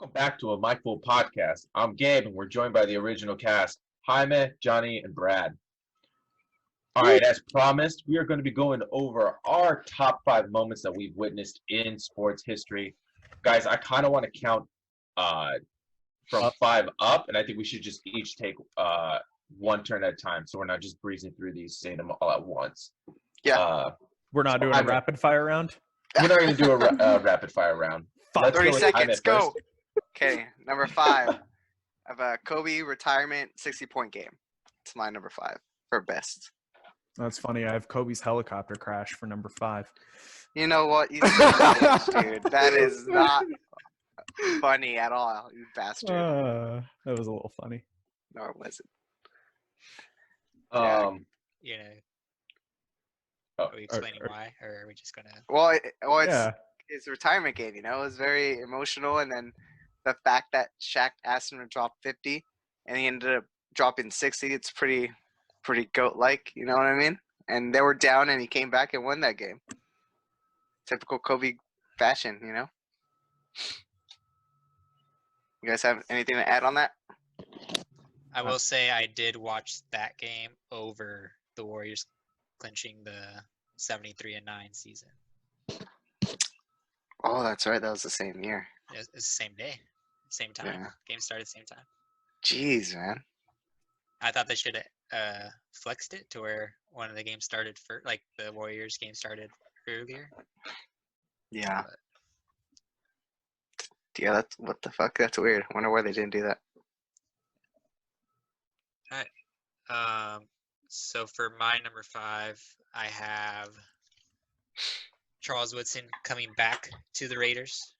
Welcome back to a Mindful podcast. I'm Gabe, and we're joined by the original cast, Jaime, Johnny, and Brad. All right, as promised, we are going to be going over our top 5 moments that we've witnessed in sports history. Guys, I kind of want to count from 5 up, and I think we should just each take one turn at a time, so we're not just breezing through these, saying them all at once. Yeah. We're not doing a rapid fire round? We're not going to do a rapid fire round. Let's 30 go seconds, go. First. Okay, number 5. I have a Kobe retirement 60-point game. It's my number 5 for best. That's funny. I have Kobe's helicopter crash for number 5. You know what? You bitch, dude. That is not funny at all, you bastard. That was a little funny. No, it wasn't. Are Oh, we explaining why, or are we just gonna? Well, it's Yeah. his retirement game. You know, it was very emotional, and then the fact that Shaq asked him to drop 50, and he ended up dropping 60. It's pretty goat-like. You know what I mean? And they were down, and he came back and won that game. Typical Kobe fashion, you know. You guys have anything to add on that? I will say I did watch that game over the Warriors clinching the 73-9 season. Oh, that's right. That was the same year. It's the same day, same time. Yeah. Game started same time. Jeez, man. I thought they should have flexed it to where one of the games started for like the Warriors game started earlier. Yeah. But Yeah, that's what the fuck. That's weird. I wonder why they didn't do that. So for my number 5, I have Charles Woodson coming back to the Raiders.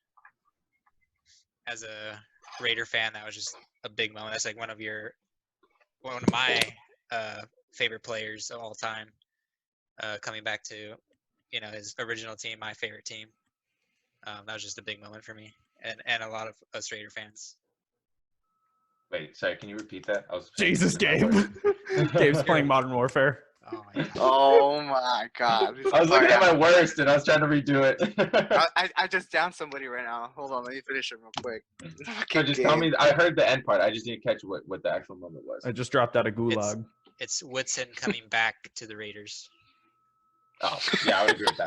As a Raider fan, that was just a big moment. That's like one of my favorite players of all time, coming back to his original team, my favorite team. That was just a big moment for me and a lot of us Raider fans. Wait, sorry, can you repeat that? Jesus, Gabe. Gabe's playing Modern Warfare. Oh my God. Oh my god. I was looking at my worst, and I was trying to redo it. I just downed somebody right now. Hold on, let me finish it real quick. So just tell me. I heard the end part. I just didn't catch what the actual moment was. I just dropped out of Gulag. It's Woodson coming back to the Raiders. Oh, yeah, I would agree with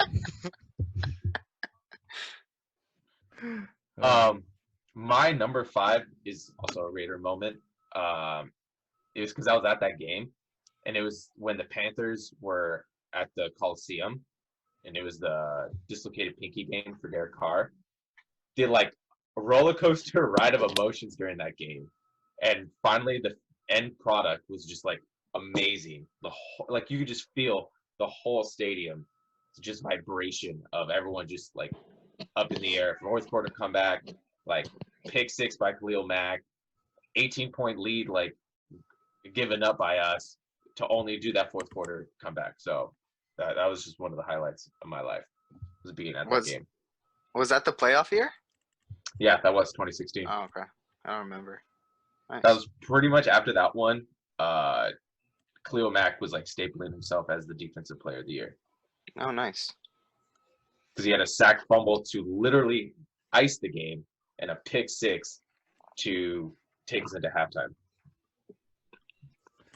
that. My number 5 is also a Raider moment. It was because I was at that game, and it was when the Panthers were at the Coliseum, and it was the dislocated pinky game for Derek Carr. Did like a roller coaster ride of emotions during that game, and finally the end product was just like amazing. Like you could just feel the whole stadium, just vibration of everyone just like up in the air. Fourth quarter comeback, like pick 6 by Khalil Mack, 18-point lead, like given up by us to only do that fourth quarter comeback. So that was just one of the highlights of my life, was being at that game. Was that the playoff year? Yeah, that was 2016. Oh, okay. I don't remember. Nice. That was pretty much after that one. Khalil Mack was like stapling himself as the defensive player of the year. Oh, nice. Because he had a sack fumble to literally ice the game and a pick 6 to take us into halftime.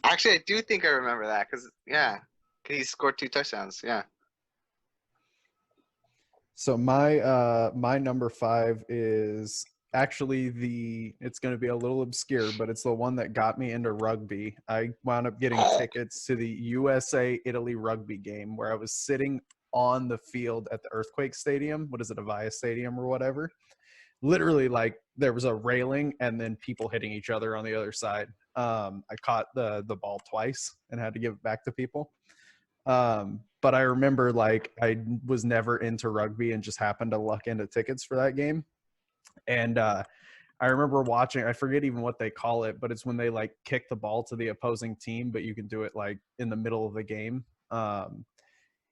Actually, I do think I remember that because, he scored 2 touchdowns. Yeah. So my number 5 is actually it's going to be a little obscure, but it's the one that got me into rugby. I wound up getting tickets to the USA-Italy rugby game where I was sitting on the field at the Earthquake Stadium. What is it, Avaya Stadium or whatever? Literally, like, there was a railing and then people hitting each other on the other side. I caught the ball twice and had to give it back to people. But I remember, like, I was never into rugby and just happened to luck into tickets for that game. And I remember watching, I forget even what they call it, but it's when they, like, kick the ball to the opposing team, but you can do it, like, in the middle of the game.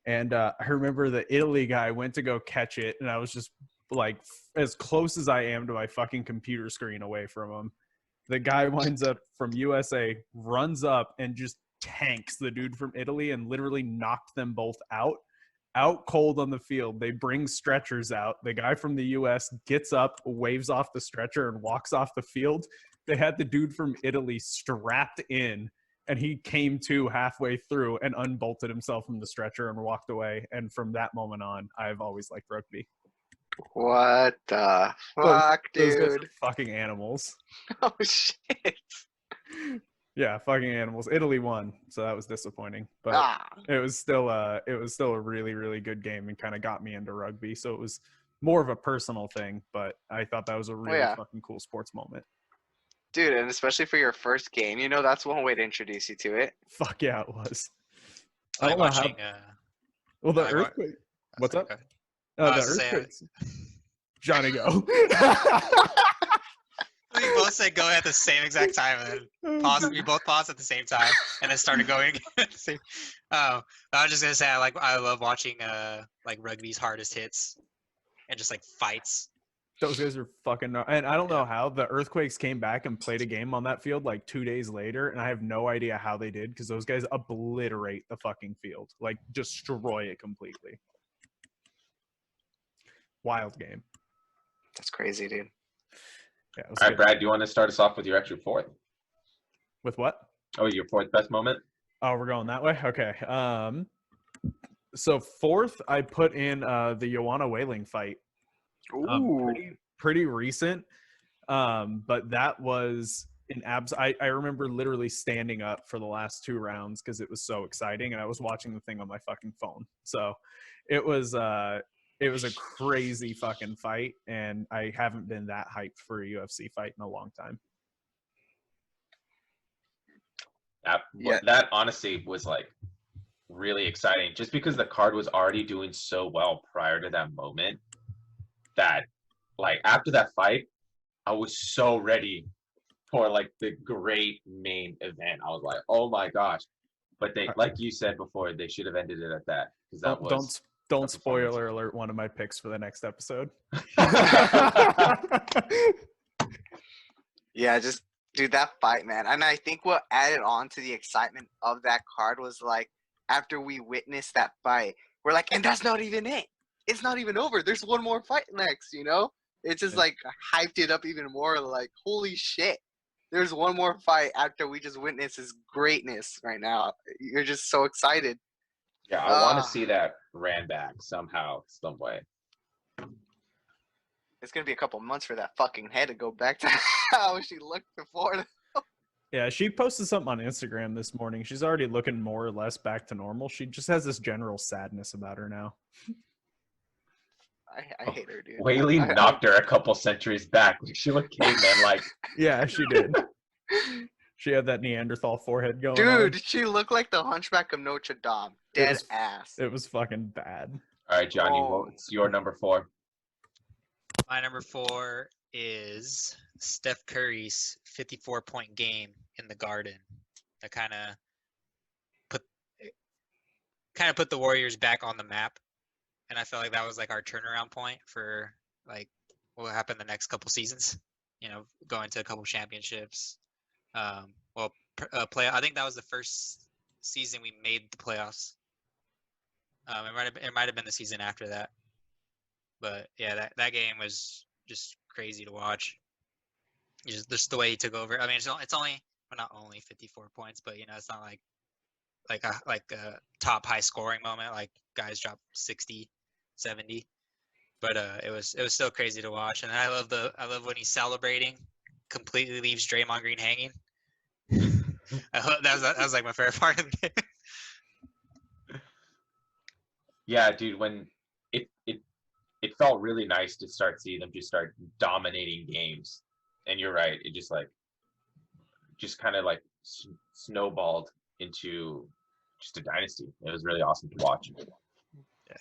And I remember the Italy guy went to go catch it, and I was just, like, as close as I am to my fucking computer screen away from him. The guy winds up from USA, runs up, and just tanks the dude from Italy and literally knocked them both out. out cold on the field. They bring stretchers out. The guy from the US gets up, waves off the stretcher, and walks off the field. They had the dude from Italy strapped in, and he came to halfway through and unbolted himself from the stretcher and walked away. And from that moment on, I've always liked rugby. What the fuck, Those guys dude? are fucking animals. Oh shit. Yeah, fucking animals. Italy won, so that was disappointing. But Ah, it was still a really, really good game and kind of got me into rugby. So it was more of a personal thing, but I thought that was a really yeah. fucking cool sports moment. dude, and especially for your first game, you know that's one way to introduce you to it. Fuck yeah, it was. I I like don't know how. watching. Well, the I like wa- earthquake. What's sorry, up? go ahead. The I was gonna say, earthquakes. Johnny, go. We both said go at the same exact time, and then we both paused at the same time, and then started going at the same. I was just gonna say I love watching like rugby's hardest hits, and just like fights. Those guys are fucking. And I don't know how the Earthquakes came back and played a game on that field like 2 days later, and I have no idea how they did because those guys obliterate the fucking field, like destroy it completely. Wild game. That's crazy, dude. Yeah. It was All right, good. Brad, do you want to start us off with your extra fourth? With what? Oh, your fourth best moment? Oh, we're going that way. Okay. So fourth, I put in the Joanna Whaling fight. Ooh. Pretty recent. But that was an I remember literally standing up for the last 2 rounds because it was so exciting, and I was watching the thing on my fucking phone. So it was a crazy fucking fight, and I haven't been that hyped for a UFC fight in a long time. Yeah. That honestly was like really exciting just because the card was already doing so well prior to that moment that like after that fight, I was so ready for like the great main event. I was like, oh my gosh. But they, like you said before, they should have ended it at that because that was Don't a performance. spoiler alert one of my picks for the next episode. Yeah, just dude, that fight, man. And I think what added on to the excitement of that card was like after we witnessed that fight, we're like, and that's not even it. It's not even over. There's one more fight next, you know? It just Yeah. like hyped it up even more. Like, holy shit. There's one more fight after we just witnessed his greatness right now. You're just so excited. Yeah, I want Ah. to see that ran back somehow, some way. It's gonna be a couple months for that fucking head to go back to how she looked before. Yeah, she posted something on Instagram this morning. She's already looking more or less back to normal. She just has this general sadness about her now. I hate her, dude. Whaley I- knocked her a couple centuries back. She looked caveman like. Yeah, she did. She had that Neanderthal forehead going Dude, on. she looked like the Hunchback of Notre Dame. Dead was- ass. It was fucking bad. All right, Johnny, Oh. what's your number 4? My number 4 is Steph Curry's 54-point game in the Garden. That kind of put the Warriors back on the map, and I felt like that was like our turnaround point for like what will happen the next couple seasons. You know, going to a couple championships. I think that was the first season we made the playoffs. It might have been the season after that. But yeah, that game was just crazy to watch. Just the way he took over. I mean, it's only well, not only 54 points, but you know, it's not like a top high scoring moment. Like guys drop 60, 70. But it was still crazy to watch, and I love when he's celebrating, completely leaves Draymond Green hanging. that was like my favorite part of the game. Yeah, dude, when it felt really nice to start seeing them just start dominating games. And you're right, it just kind of like snowballed into just a dynasty. It was really awesome to watch. Yeah.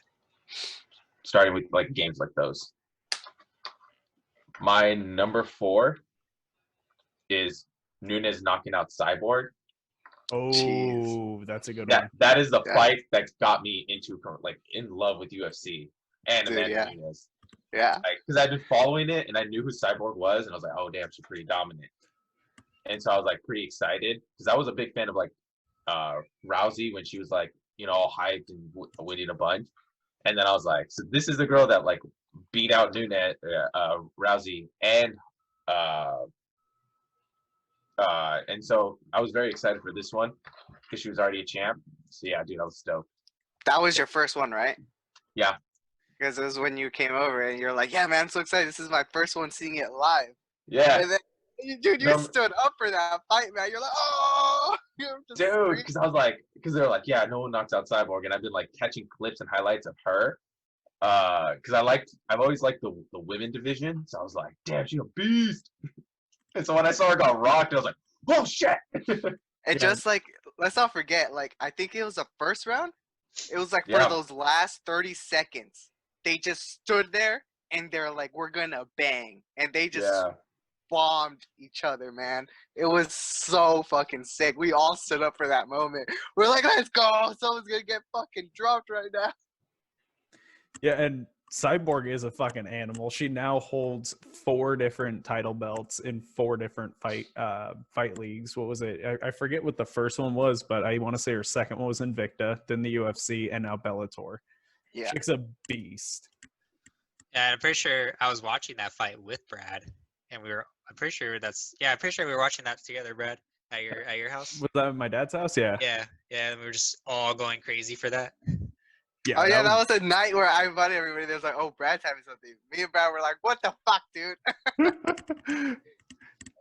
Starting with like games like those. My number 4 is Nunes knocking out Cyborg. Oh, that's a good one. That is the Yeah. fight that got me into like in love with UFC and Dude, Amanda yeah. Nunes. Yeah. Because I'd been following it and I knew who Cyborg was, and I was like, oh damn, she's pretty dominant. And so I was like pretty excited because I was a big fan of like Rousey when she was like, you know, all hyped and winning a bunch. And then I was like, so this is the girl that like beat out Nunez, Rousey, and so I was very excited for this one because she was already a champ. So yeah, dude, I was stoked. That was your first one, right? Yeah. Because it was when you came over and you're like, yeah, man, I'm so excited. This is my first one seeing it live. Yeah. And then, dude, you stood up for that fight, man. You're like, oh, you're just Dude, screaming. because I was like, because they're like, yeah, no one knocks out Cyborg, and I've been like catching clips and highlights of her, because I've always liked the women division, so I was like, damn, she's a beast. And so when I saw her got rocked, I was like, oh shit. And just like, let's not forget, like, I think it was the first round. It was like for Yeah. those last 30 seconds, they just stood there and they're like, we're gonna bang, and they just Yeah. bombed each other, man. It was so fucking sick. We all stood up for that moment. We're like, let's go. Someone's gonna get fucking dropped right now. Yeah, and Cyborg is a fucking animal. She now holds 4 different title belts in 4 different fight leagues. What was it? I forget what the first one was, but I want to say her second one was Invicta, then the UFC, and now Bellator. Yeah. Chick's a beast. Yeah, I'm pretty sure I was watching that fight with Brad, and I'm pretty sure we were watching that together, Brad, at your house. Was that at my dad's house? Yeah. Yeah, and we were just all going crazy for that. Yeah. Oh yeah, that was a night where I invited everybody. There's like, oh, Brad's having something. Me and Brad were like, what the fuck, dude?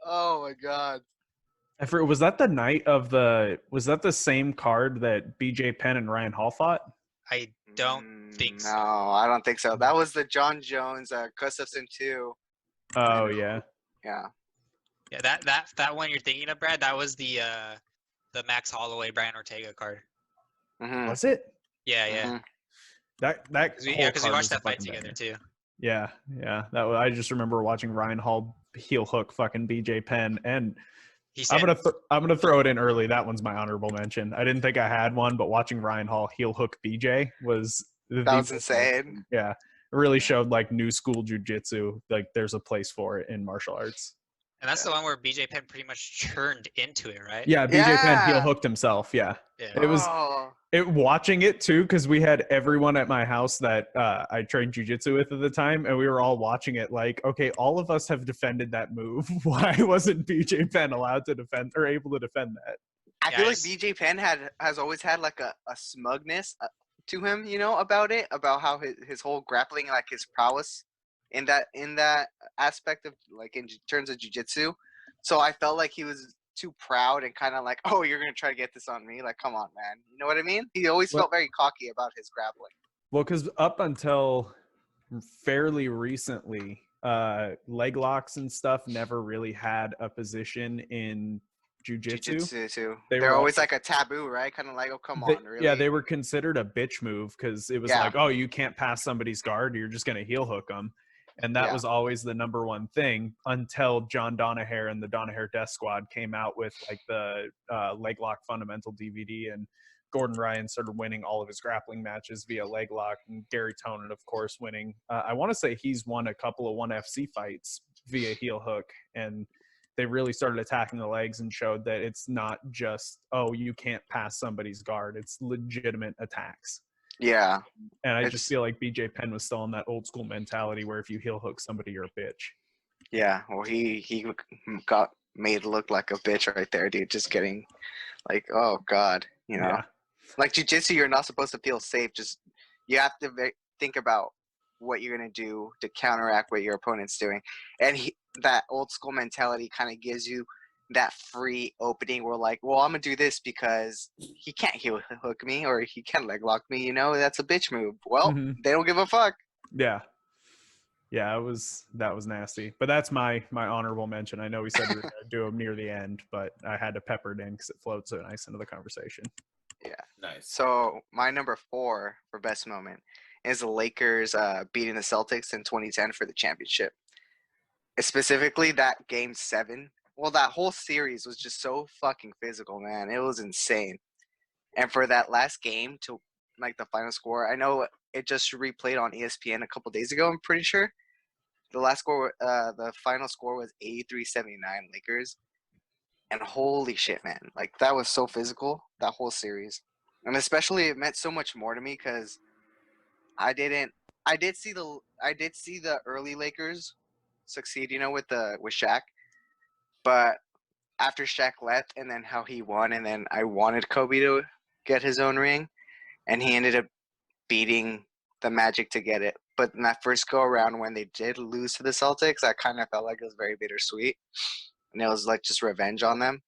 Oh my god. I forget, was that the night of was that the same card that BJ Penn and Ryan Hall fought? I don't think so. No, I don't think so. That was the John Jones, Gustafsson too. Oh yeah. Yeah. Yeah, that one you're thinking of, Brad, that was the Max Holloway Brian Ortega card. Mm-hmm. Was it? Yeah, yeah. Mm-hmm. That Because we whole watched card was that a fight fucking together banger. too. Yeah, I just remember watching Ryan Hall heel hook fucking BJ Penn, and He said, I'm gonna throw it in early. That one's my honorable mention. I didn't think I had one, but watching Ryan Hall heel hook BJ was That was insane. Yeah, it really showed like new school jujitsu. Like there's a place for it in martial arts. and that's the one where BJ Penn pretty much turned into it, right? Yeah, BJ Penn heel Yeah. hooked himself. Yeah, Yeah. it was. Oh. Watching it too, because we had everyone at my house that I trained jujitsu with at the time, and we were all watching it like, okay, all of us have defended that move. Why wasn't BJ Penn allowed to defend or able to defend that? I feel like Guys. BJ Penn has always had like a smugness to him, you know, about how his whole grappling, like his prowess in that aspect of like in terms of jiu-jitsu. So I felt like he was too proud and kind of like, oh, you're gonna try to get this on me? Like, come on, man. You know what I mean? He always Well- felt very cocky about his grappling. Well, because up until fairly recently, leg locks and stuff never really had a position in jujitsu. Jiu-jitsu too. They They're were always also- like a taboo, right? Kind of like, oh, come They- on, really? Yeah, they were considered a bitch move because it was Yeah. like, oh, you can't pass somebody's guard, you're just gonna heel hook them, and that Yeah. was always the number one thing until John Donaher and the Donaher Death Squad came out with like the leg lock fundamental DVD, and Gordon Ryan started winning all of his grappling matches via leg lock, and Gary Tonin, of course, winning. I want to say he's won a couple of 1FC fights via heel hook, and they really started attacking the legs and showed that it's not just, oh, you can't pass somebody's guard. It's legitimate attacks. Yeah. And I It's- just feel like BJ Penn was still in that old school mentality where if you heel hook somebody, you're a bitch. Yeah. Well, he got made look like a bitch right there, dude. Just getting like, oh god, you know. Yeah. Like jiu-jitsu, you're not supposed to feel safe. Just you have to think about what you're gonna do to counteract what your opponent's doing, and that old school mentality kind of gives you that free opening where like, well, I'm gonna do this because he can't heel hook me or he can't leg lock me. You know, that's a bitch move. Well, Mhm. they don't give a fuck. Yeah. Yeah, that was nasty. But that's my honorable mention. I know we said we were going to do them near the end, but I had to pepper it in because it flowed so nice into the conversation. Nice. So my number 4 for best moment is the Lakers beating the Celtics in 2010 for the championship. Specifically that game 7. Well, that whole series was just so fucking physical, man. It was insane. And for that last game to like the final score, I know it just replayed on ESPN a couple days ago, I'm pretty sure. The last score, the final score was 83-79 Lakers. And holy shit, man. Like, that was so physical, that whole series. And especially, it meant so much more to me because I didn't. I did see the early Lakers succeed, with Shaq. But after Shaq left, and then how he won, and then I wanted Kobe to get his own ring, and he ended up beating the Magic to get it. But in that first go around, when they did lose to the Celtics, I kind of felt like it was very bittersweet, and it was like just revenge on them.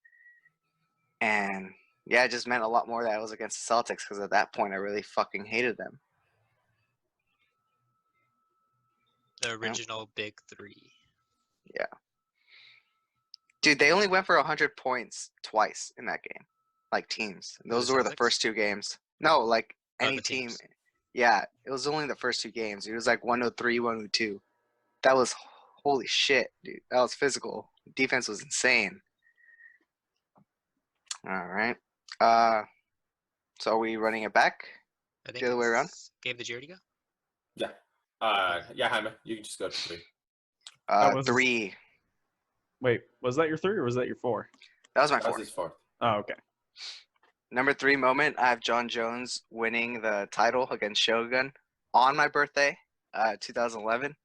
And yeah, it just meant a lot more that I was against the Celtics, because at that point I really fucking hated them. The original Big Three. Yeah. Dude, they only went for 100 points twice in that game, like teams. Those were the Celtics? first two games. No, like Oh, any the team. teams. Yeah, it was only the first two games. It was like 103, 102. That was holy shit, dude. That was physical. Defense was insane. All right. So are we running it back? I think The other way around? Gabe, did you already go? Yeah. Yeah, Jaime, you can just go to 3. That was his- 3. Wait, was that your 3 or was that your 4? That was my That 4. was his 4th. Oh, okay. Number 3 moment, I have John Jones winning the title against Shogun on my birthday, 2011.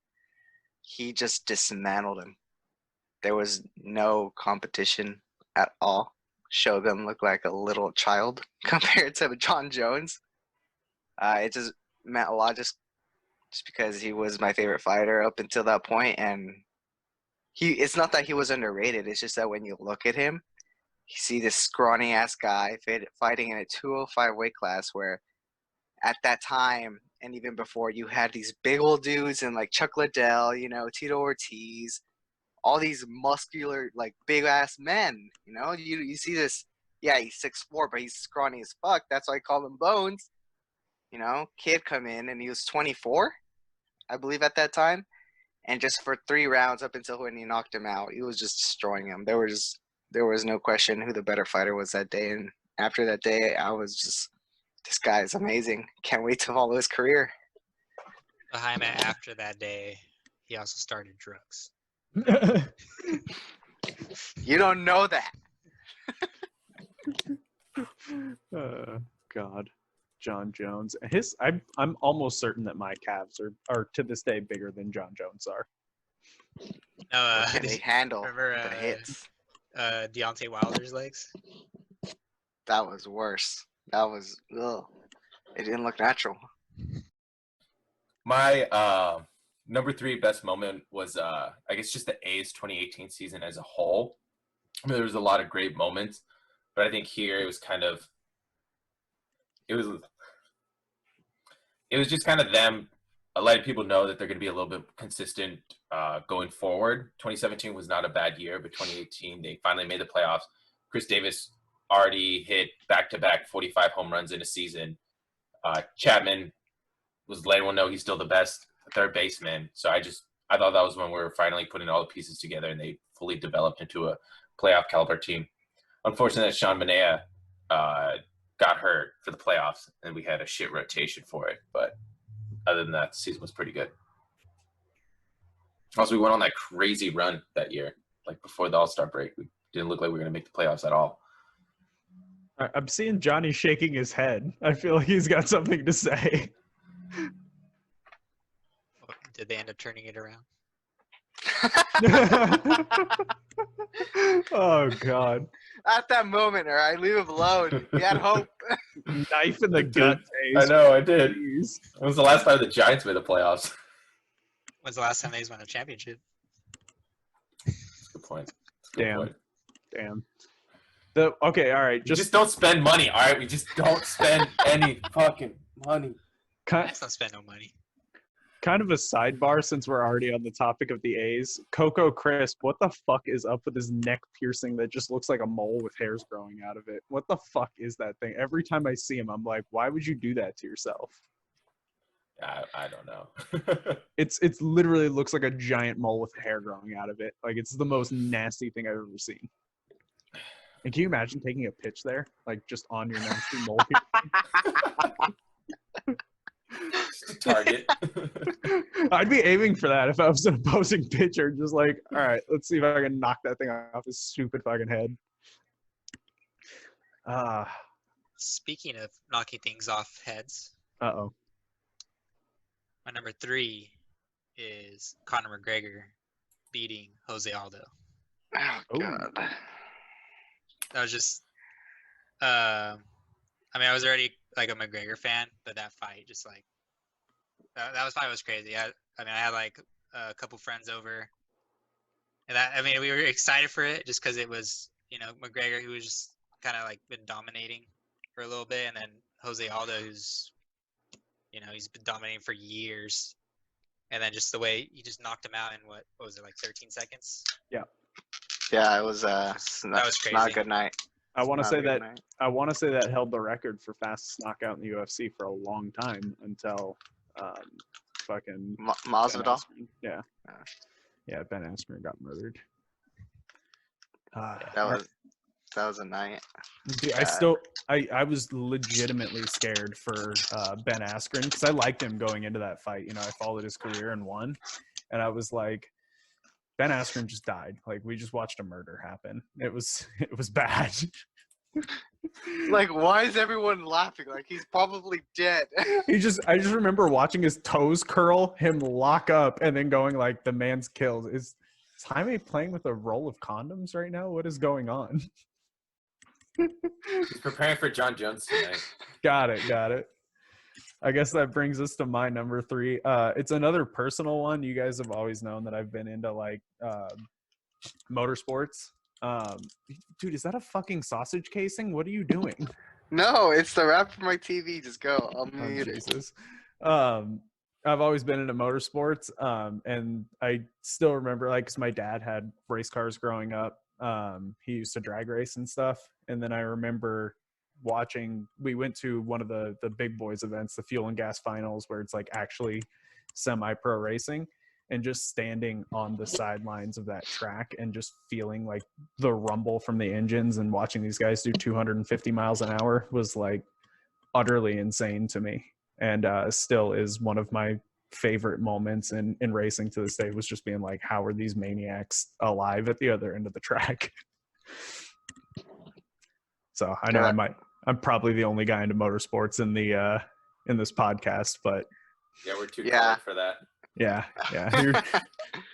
He just dismantled him. There was no competition at all. Shogun looked like a little child compared to John Jones. It just meant a lot just because he was my favorite fighter up until that point, and it's not that he was underrated. It's just that when you look at him, you see this scrawny ass guy fighting in a 205 weight class, where at that time and even before, you had these big old dudes and like Chuck Liddell, Tito Ortiz, all these muscular, like big ass men. You see this. Yeah, he's 6'4", but he's scrawny as fuck. That's why I call him Bones. Kid come in and he was 24, I believe, at that time, and just for 3 rounds up until when he knocked him out, he was just destroying him. There was no question who the better fighter was that day, and after that day, I was just, this guy is amazing. Can't wait to follow his career. But Jaime, after that day, he also started drugs. You don't know that. God, John Jones. I'm almost certain that my calves are to this day bigger than John Jones are. No, Can they handle remember, the hits? Deontay Wilder's legs? That was worse. That was, ugh. It didn't look natural. My number 3 best moment was I guess just the A's 2018 season as a whole. I mean, there was a lot of great moments, but I think here it was just kind of them letting people know that they're going to be a little bit consistent going forward. 2017 was not a bad year, but 2018 they finally made the playoffs. Chris Davis already hit back-to-back 45 home runs in a season. Chapman was letting everyone know he's still the best third baseman. So I thought that was when we were finally putting all the pieces together and they fully developed into a playoff caliber team. Unfortunately, Sean Manaea got hurt for the playoffs and we had a shit rotation for it. But other than that, the season was pretty good. Also, we went on that crazy run that year. Like before the All-Star break, we didn't look like we were going to make the playoffs at all. I'm seeing Johnny shaking his head. I feel like he's got something to say. Did they end up turning it around? Oh, God. At that moment, all right, leave him alone. He had hope. Knife in the gut. I know, I did. Jeez. When was the last time the Giants made the playoffs? When's the last time they won a championship? Good point. Good Damn. point. Damn. Okay, all right. Just don't spend money, all right? We just don't spend any fucking money. Let's not spend no money. Kind of a sidebar since we're already on the topic of the A's. Coco Crisp, what the fuck is up with his neck piercing that just looks like a mole with hairs growing out of it? What the fuck is that thing? Every time I see him, I'm like, why would you do that to yourself? I don't know. It's literally looks like a giant mole with hair growing out of it. Like, it's the most nasty thing I've ever seen. And can you imagine taking a pitch there? Like, just on your nasty mole piercing? Just a target. I'd be aiming for that if I was an opposing pitcher. Just like, all right, let's see if I can knock that thing off his stupid fucking head. Speaking of knocking things off heads, Uh-oh. My number 3 is Conor McGregor beating Jose Aldo. Oh Ooh. God. That was just, I mean, I was already like a McGregor fan, but that fight just like that fight was crazy. I mean, I had like a couple friends over, and I mean, we were excited for it just because it was, McGregor, who was just kind of like been dominating for a little bit, and then Jose Aldo, who's, he's been dominating for years, and then just the way he just knocked him out in what was it, like 13 seconds? Yeah, it was That was not a crazy. good night. I want to Not a say good that night. held the record for fastest knockout in the UFC for a long time until fucking Ben Masvidal. Askren. Yeah. Yeah. Yeah, Ben Askren got murdered. That was a night. Dude, I was legitimately scared for Ben Askren because I liked him going into that fight. I followed his career and won, and I was like, Ben Askren just died. Like, we just watched a murder happen. It was bad. Like, why is everyone laughing? Like, he's probably dead. I just remember watching his toes curl, him lock up, and then going like, the man's killed. Is Jaime playing with a roll of condoms right now? What is going on? He's preparing for John Jones tonight. Got it. I guess that brings us to my number 3. It's another personal one. You guys have always known that I've been into like motorsports. Dude, is that a fucking sausage casing? What are you doing? No, it's the wrap for my TV. Just go. I'll Oh, mute it. Jesus. I've always been into motorsports, and I still remember, like, because my dad had race cars growing up. He used to drag race and stuff, and then I remember we went to one of the big boys events, the Fuel and Gas Finals, where it's like actually semi-pro racing, and just standing on the sidelines of that track and just feeling like the rumble from the engines and watching these guys do 250 miles an hour was like utterly insane to me, and still is one of my favorite moments in racing to this day, was just being like, how are these maniacs alive at the other end of the track? So I know I'm probably the only guy into motorsports in this podcast, but Yeah, we're too Yeah. colored for that.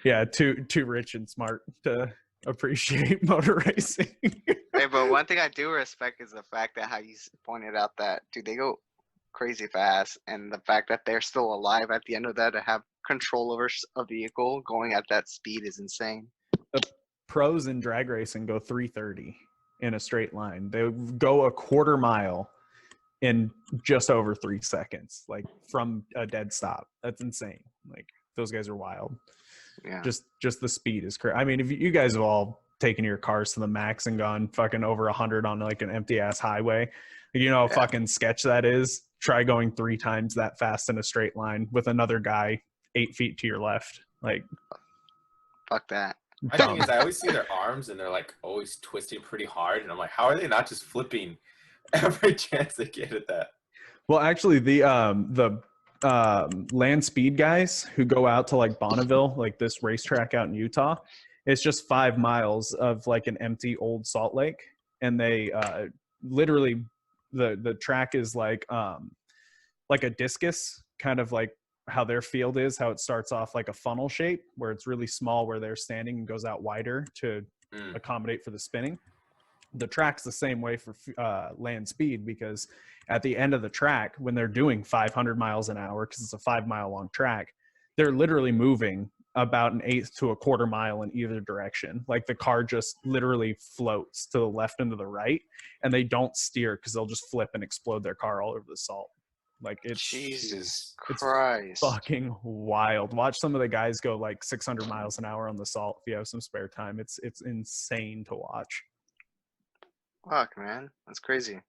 you're too rich and smart to appreciate motor racing. Hey, but one thing I do respect is the fact that how you pointed out that, dude, they go crazy fast, and the fact that they're still alive at the end of that to have control over a vehicle going at that speed is insane. Pros in drag racing go 330 in a straight line. They go a quarter mile in just over 3 seconds, like from a dead stop. That's insane. Like, those guys are wild. Yeah. Just the speed is crazy. I mean, if you guys have all taken your cars to the max and gone fucking over 100 on like an empty ass highway, how fucking sketch that is. Try going 3 times that fast in a straight line with another guy 8 feet to your left. Like, Fuck that. My thing is, I always see their arms and they're like always twisting pretty hard, and I'm like, how are they not just flipping every chance they get at that? well, actually, the land speed guys who go out to like Bonneville, like this racetrack out in Utah, it's just 5 miles of like an empty old salt lake, and they literally the track is like a discus, kind of like how their field is, how it starts off like a funnel shape where it's really small where they're standing and goes out wider to accommodate for the spinning. The track's the same way for land speed, because at the end of the track, when they're doing 500 miles an hour, because it's a 5 mile long track, they're literally moving about an eighth to a quarter mile in either direction. Like, the car just literally floats to the left and to the right, and they don't steer because they'll just flip and explode their car all over the salt. Like, it's Jesus it's Christ. fucking wild. Watch some of the guys go like 600 miles an hour on the salt if you have some spare time. It's insane to watch. Fuck, man. That's crazy.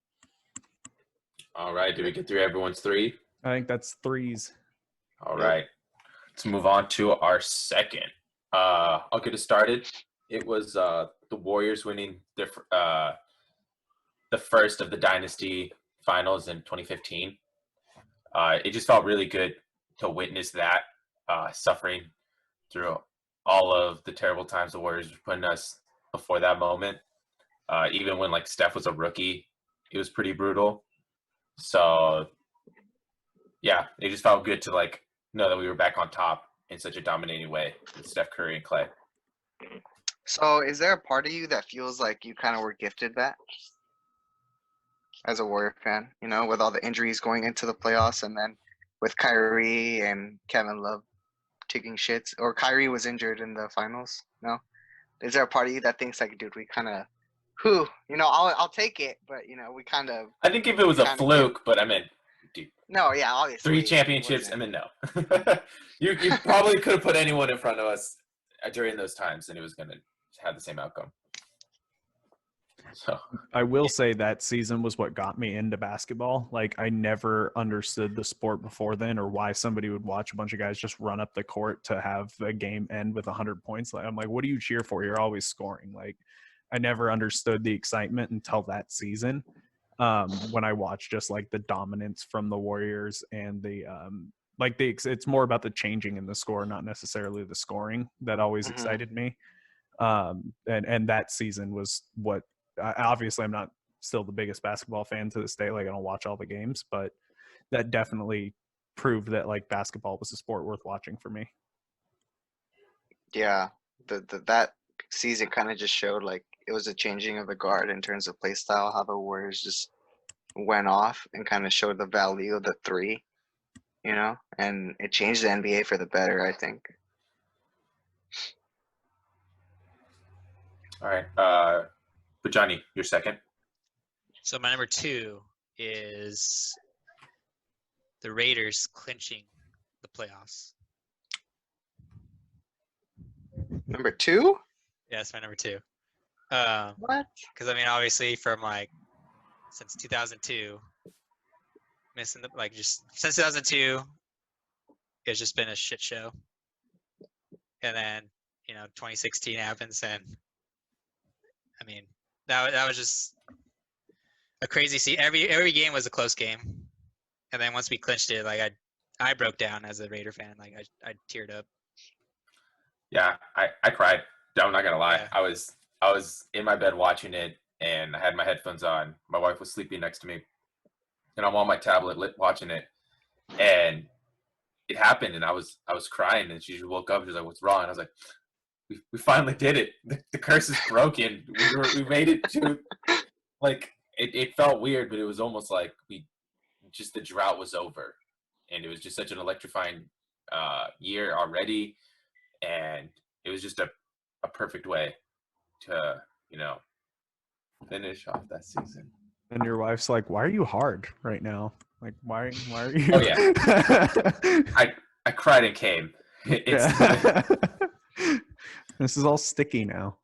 All right, did we get through everyone's 3? I think that's 3s. All Yep. right, let's move on to our second. I'll get it started. It was the Warriors winning the first of the Dynasty Finals in 2015. It just felt really good to witness that, suffering through all of the terrible times the Warriors were putting us before that moment. Even when like Steph was a rookie, it was pretty brutal. So yeah, it just felt good to like know that we were back on top in such a dominating way with Steph Curry and Clay. So, is there a part of you that feels like you kind of were gifted that as a Warrior fan? You know, with all the injuries going into the playoffs, and then with Kyrie and Kevin Love taking shits, or Kyrie was injured in the finals. No, is there a part of you that thinks like, dude, we kind of, I'll take it, but we kind of. I think if it was a Kinda fluke, but I mean, dude, No, yeah, obviously. 3 it championships. I wasn't. mean, no. you probably could have put anyone in front of us during those times, and it was going to have the same outcome. So I will say that season was what got me into basketball. Like, I never understood the sport before then, or why somebody would watch a bunch of guys just run up the court to have a game end with 100 points. Like, I'm like, what do you cheer for? You're always scoring. Like, I never understood the excitement until that season, when I watched just like the dominance from the Warriors and it's more about the changing in the score, not necessarily the scoring, that always Mhm. excited me. And that season was what. Obviously, I'm not still the biggest basketball fan to this day. Like, I don't watch all the games, but that definitely proved that like basketball was a sport worth watching for me. Yeah, that season kind of just showed like it was a changing of the guard in terms of play style, how the Warriors just went off and kind of showed the value of the three, and it changed the NBA for the better, I think. all right, but Johnny, you're second. So my number 2 is the Raiders clinching the playoffs. Number 2? Yeah, that's my number 2. What? Because I mean, obviously, from like since 2002, missing just since 2002, it's just been a shit show. And then 2016 happens, and I mean that was just a crazy season. Every game was a close game, and then once we clinched it, like I broke down as a Raider fan. Like I teared up. Yeah, I cried. I'm not gonna lie. Yeah. I was in my bed watching it, and I had my headphones on. My wife was sleeping next to me, and I'm on my tablet watching it, and it happened, and I was crying, and she just woke up. She was like, "What's wrong?" And I was like, "We finally did it. The curse is broken. We made it to like it felt weird, but it was almost like the drought was over, and it was just such an electrifying year already, and it was just a perfect way to finish off that season. And your wife's like, "Why are you hard right now? Like, why are you?" Oh, yeah. I cried and came. Yeah. This is all sticky now.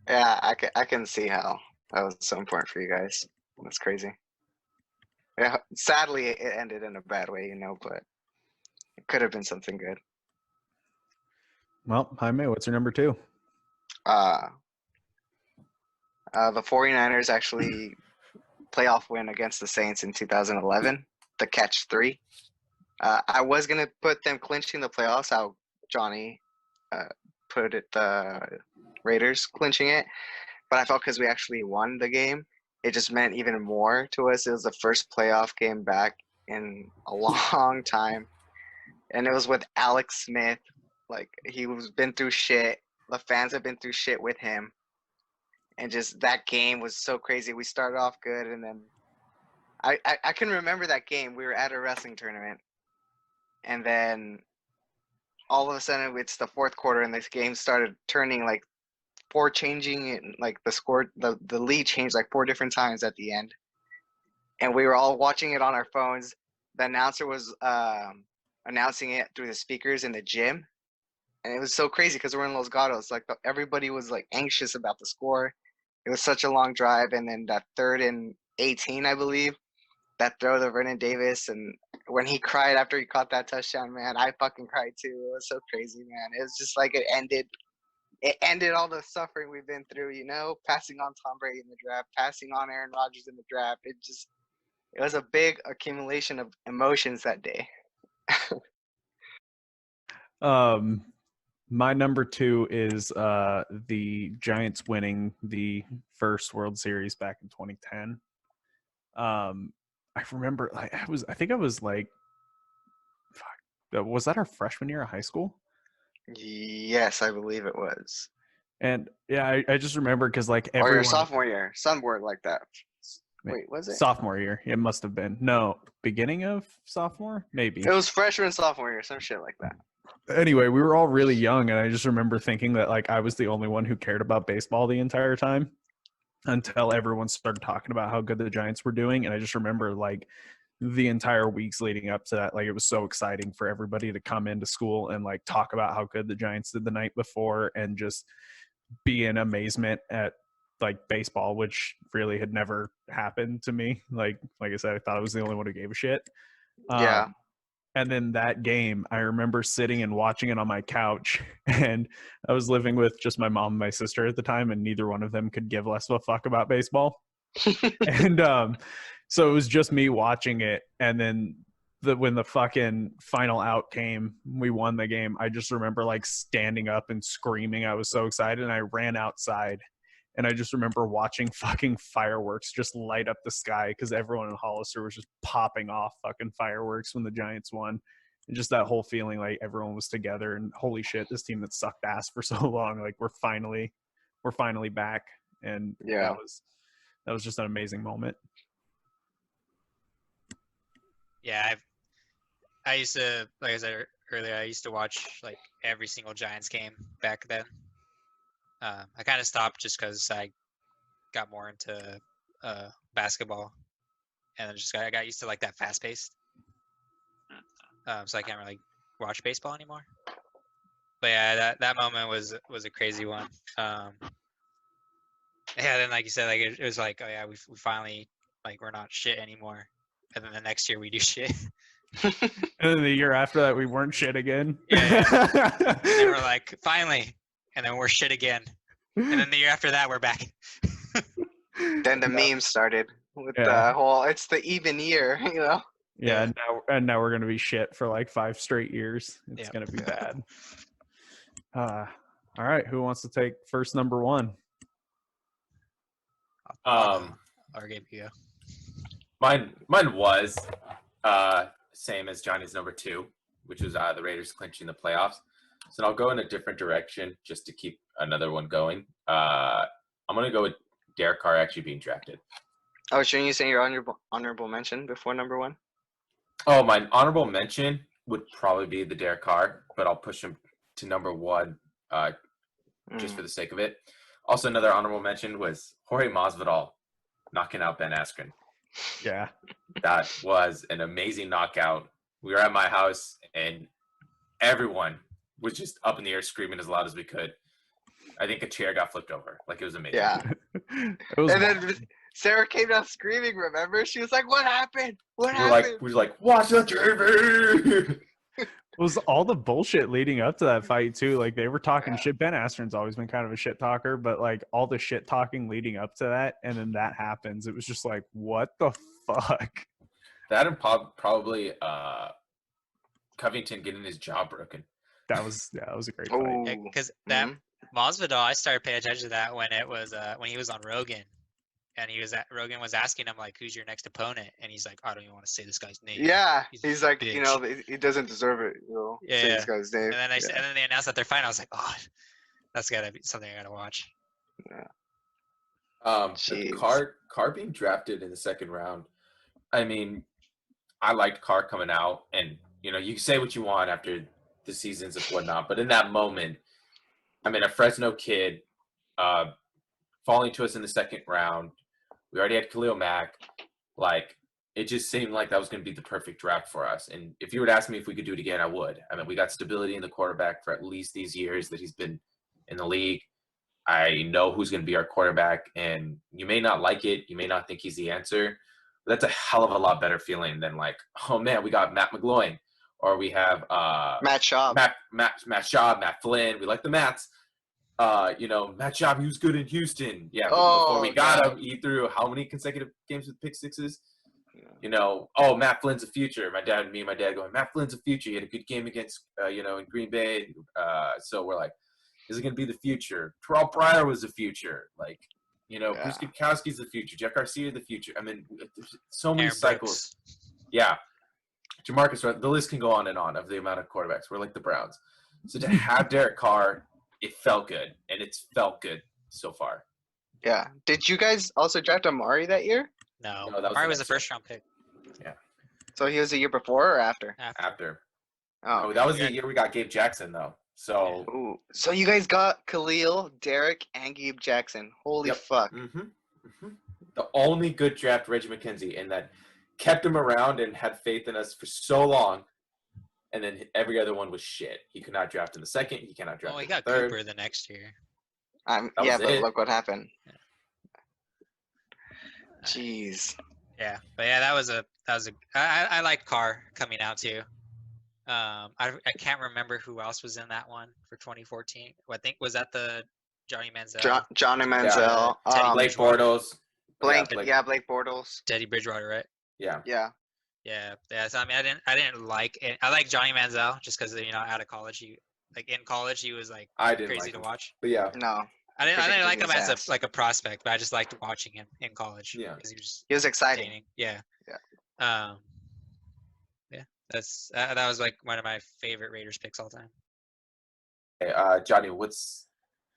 Yeah, I can see how that was so important for you guys. That's crazy. Yeah, sadly it ended in a bad way, but it could have been something good. Well, Jaime, what's your number 2? The 49ers actually playoff win against the Saints in 2011, the catch 3. I was going to put them clinching the playoffs, how Johnny put it, the Raiders clinching it. But I felt because we actually won the game, it just meant even more to us. It was the first playoff game back in a long time. And it was with Alex Smith. Like, he was been through shit. The fans have been through shit with him. And just that game was so crazy. We started off good, and then I can remember that game. We were at a wrestling tournament, and then all of a sudden it's the fourth quarter, and this game started turning like changing, and like the score, the lead changed like 4 different times at the end, and we were all watching it on our phones. The announcer was announcing it through the speakers in the gym, and it was so crazy because we're in Los Gatos. Like everybody was like anxious about the score. It was such a long drive, and then that 3rd and 18, I believe, that throw to Vernon Davis, and when he cried after he caught that touchdown, man, I fucking cried too. It was so crazy, man. It was just like it ended all the suffering we've been through, passing on Tom Brady in the draft, passing on Aaron Rodgers in the draft. It was a big accumulation of emotions that day. My number 2 is the Giants winning the first World Series back in 2010. I remember I think I was like was that our freshman year of high school? Yes, I believe it was. And yeah, I just remember because like Or your everyone sophomore year. Some were like that. Wait, was it? sophomore year, it must have been no beginning of sophomore, maybe. It was freshman, sophomore year, some shit like that. Anyway, we were all really young, and I just remember thinking that like I was the only one who cared about baseball the entire time until everyone started talking about how good the Giants were doing. And I just remember like the entire weeks leading up to that, like it was so exciting for everybody to come into school and like talk about how good the Giants did the night before and just be in amazement at like baseball, which really had never happened to me. Like I said, I thought I was the only one who gave a shit. Yeah. And then that game, I remember sitting and watching it on my couch, and I was living with just my mom and my sister at the time, and neither one of them could give less of a fuck about baseball. And so it was just me watching it. And then when the fucking final out came, we won the game. I just remember like standing up and screaming. I was so excited, and I ran outside. And I just remember watching fucking fireworks just light up the sky because everyone in Hollister was just popping off fucking fireworks when the Giants won. And just that whole feeling like everyone was together and holy shit, this team that sucked ass for so long, like we're finally back. And Yeah. that was just an amazing moment. Yeah, I used to, like I said earlier, I used to watch like every single Giants game back then. I kind of stopped just because I got more into basketball, and I got used to like that fast paced. So I can't really watch baseball anymore. But yeah, that moment was a crazy one. Yeah, then like you said, like it was like, oh yeah, we finally like we're not shit anymore, and then the next year we do shit. And then the year after that, we weren't shit again. Yeah. And they were like, finally. And then we're shit again. And then the year after that, we're back. Then the meme started with Yeah. the whole, it's the even year, you know? Yeah, now we're gonna be shit for like 5 straight years. It's Yep. gonna be bad. All right, who wants to take first number one? Or give you. Mine was same as Johnny's number 2, which was the Raiders clinching the playoffs. So I'll go in a different direction just to keep another one going. I'm gonna go with Derek Carr actually being drafted. Oh, shouldn't you say your honorable mention before number 1? Oh, my honorable mention would probably be the Derek Carr, but I'll push him to number 1 just for the sake of it. Also, another honorable mention was Jorge Masvidal knocking out Ben Askren. Yeah. That was an amazing knockout. We were at my house, and everyone was just up in the air screaming as loud as we could. I think a chair got flipped over. Like, it was amazing. Yeah. It was And then Sarah came down screaming, remember? She was like, what happened? What We were happened? like, watch the TV! It was all the bullshit leading up to that fight too. Like they were talking Yeah. shit. Ben Askren's always been kind of a shit talker, but like all the shit talking leading up to that, and then that happens. It was just like, what the fuck? That and probably Covington getting his jaw broken. That was a great Oh, fight. Because that Masvidal, I started paying attention to that when it was when he was on Rogan, and Rogan was asking him like, "Who's your next opponent?" And he's like, "I don't even want to say this guy's name." yeah. He's a He's like, you bitch. know, he doesn't deserve it. You know, say this guy's name. And then Yeah. and then they announced that they're fighting. I was like, "Oh, that's gotta be something I gotta watch." Jeez. Carr being drafted in the second round. I mean, I liked Carr coming out, and you know, you can say what you want after the seasons and whatnot, but in that moment, I mean, a Fresno kid falling to us in the second round. We already had Khalil Mack. Like, it just seemed like that was going to be the perfect draft for us. And if you were to ask me if we could do it again, I would. I mean, we got stability in the quarterback for at least these years that he's been in the league. I know who's going to be our quarterback, and you may not like it. You may not think he's the answer. But that's a hell of a lot better feeling than like, oh man, we got Matt McGloin, or we have Matt Schaub. Matt Schaub, Matt Flynn. We like the Matts. You know, Matt Schaub, he was good in Houston. Yeah, but before we got him, he threw how many consecutive games with pick sixes? You know, oh, Matt Flynn's a future. Me and my dad going, Matt Flynn's a future. He had a good game against, you know, in Green Bay. So we're like, is it going to be the future? Terrell Pryor was the future. Like, you know, Bruce Gutowski's the future. Jeff Garcia the future. I mean, there's so many Aaron cycles. Brooks. Yeah. Jamarcus, the list can go on and on of the amount of quarterbacks. We're like the Browns. So to have Derek Carr, it felt good, and it's felt good so far. Yeah. Did you guys also draft Amari that year? No, No, that was Amari the was a next year. first round pick. So he was the year before or after? After. Oh, Oh, that was Yeah. the year we got Gabe Jackson, though. So, Ooh. So you guys got Khalil, Derek, and Gabe Jackson. Holy Yep. fuck. The only good draft, Reggie McKenzie, and that kept him around and had faith in us for so long. And then every other one was shit. He could not draft in the second. He cannot draft Oh, he in the got third. Cooper the next year. That Yeah, was but it. look what happened. Jeez. Yeah, but yeah, that was a. I liked Carr coming out too. I can't remember who else was in that one for 2014. I think was that the Johnny Manziel, Johnny Manziel. Teddy Blake Bridgewater. Bortles. Blake. Blake. Yeah, Blake Bortles. Teddy Bridgewater, right? Yeah. Yeah. Yeah. So I mean, I didn't like it. I like Johnny Manziel just because out of college, in college he was like I didn't crazy like to him. watch. But yeah. No. I didn't like him Ridiculous as ass. a prospect, but I just liked watching him in college. Yeah. because he was just He was exciting. entertaining. Yeah. Yeah. Yeah. That was like one of my favorite Raiders picks all time. Hey, Johnny, what's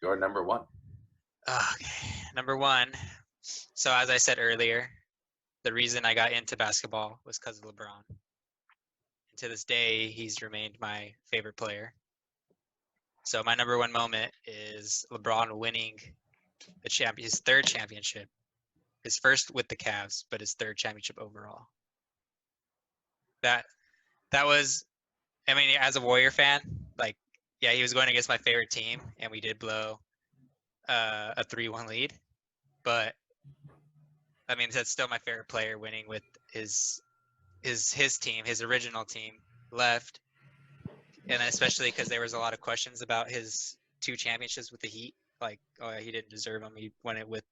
your number one? Okay, number one. So as I said earlier, the reason I got into basketball was because of LeBron. And to this day, he's remained my favorite player. So my number one moment is LeBron winning his third championship. His first with the Cavs, but his third championship overall. That was, I mean, as a Warrior fan, like, yeah, he was going against my favorite team, and we did blow a 3-1 lead. But I mean, that's still my favorite player winning with his team, his original team left, and especially because there was a lot of questions about his 2 championships with the Heat. Like, oh, he didn't deserve them. He won it with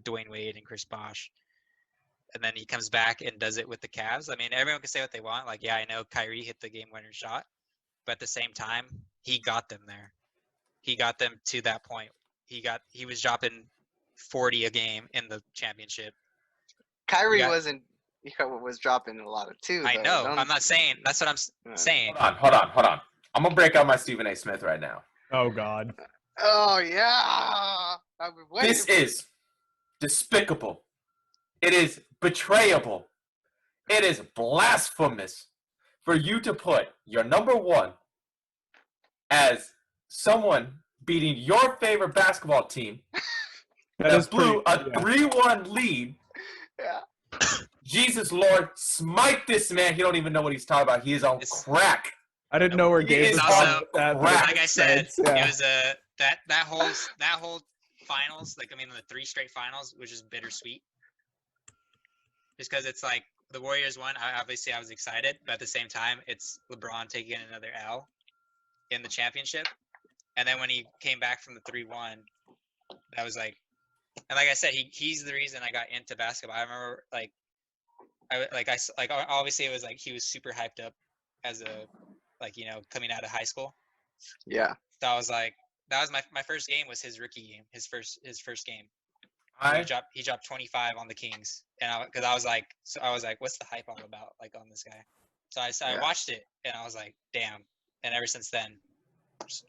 Dwayne Wade and Chris Bosh, and then he comes back and does it with the Cavs. I mean, everyone can say what they want. Like, yeah, I know Kyrie hit the game-winner shot, but at the same time, he got them there. He got them to that point. He was dropping 40 a game in the championship. Kyrie Yeah. was dropping a lot of too. I though. know. Don't- I'm not saying. That's what I'm saying. Hold on. I'm going to break out my Stephen A. Smith right now. Oh God. Oh yeah. I've been waiting This for- is despicable. It is betrayable. It is blasphemous for you to put your number one as someone beating your favorite basketball team that blew a 3-1 lead. Yeah. Jesus Lord, smite this man. He don't even know what he's talking about. He is on It's- crack. I didn't know where He Gabe is was also- going with that. but Right. it Like I makes said, sense, yeah. it was that whole finals. Like, I mean, the 3 straight finals, which is bittersweet. Just because it's like the Warriors won. Obviously, I was excited, but at the same time, it's LeBron taking another L in the championship. And then when he came back from the 3-1, that was like, and like I said, he's the reason I got into basketball. I remember obviously it was like he was super hyped up as coming out of high school. Yeah. So I was like, that was my first game was his rookie game, his first game. He dropped 25 on the Kings, and I was like, what's the hype all about, like, on this guy? So I Yeah. watched it, and I was like, damn. And ever since then,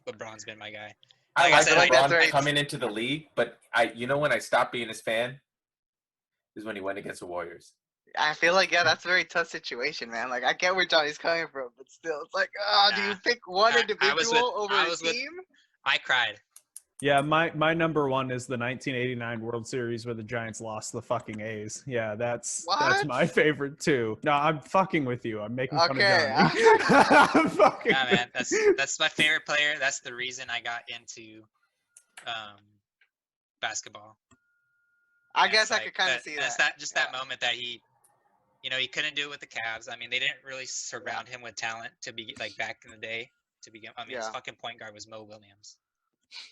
LeBron's been my guy. I Like I like said, like LeBron that's very- coming into the league, but when I stopped being his fan is when he went against the Warriors. I feel like that's a very tough situation, man. Like I get where Johnny's coming from, but still, it's like, do you Nah. pick one I individual was with- over I a was with- team? I cried. Yeah, my number one is the 1989 World Series where the Giants lost the fucking A's. Yeah, that's What? my favorite too. No, I'm fucking with you. I'm making fun Okay. of Johnny. I'm fucking Yeah, man, with that's my favorite player. That's the reason I got into basketball. I And guess it's I like could kind of see That's that. just that moment that he couldn't do it with the Cavs. I mean, they didn't really surround him with talent to be like back in the day to begin. I mean, his Yeah. fucking point guard was Mo Williams,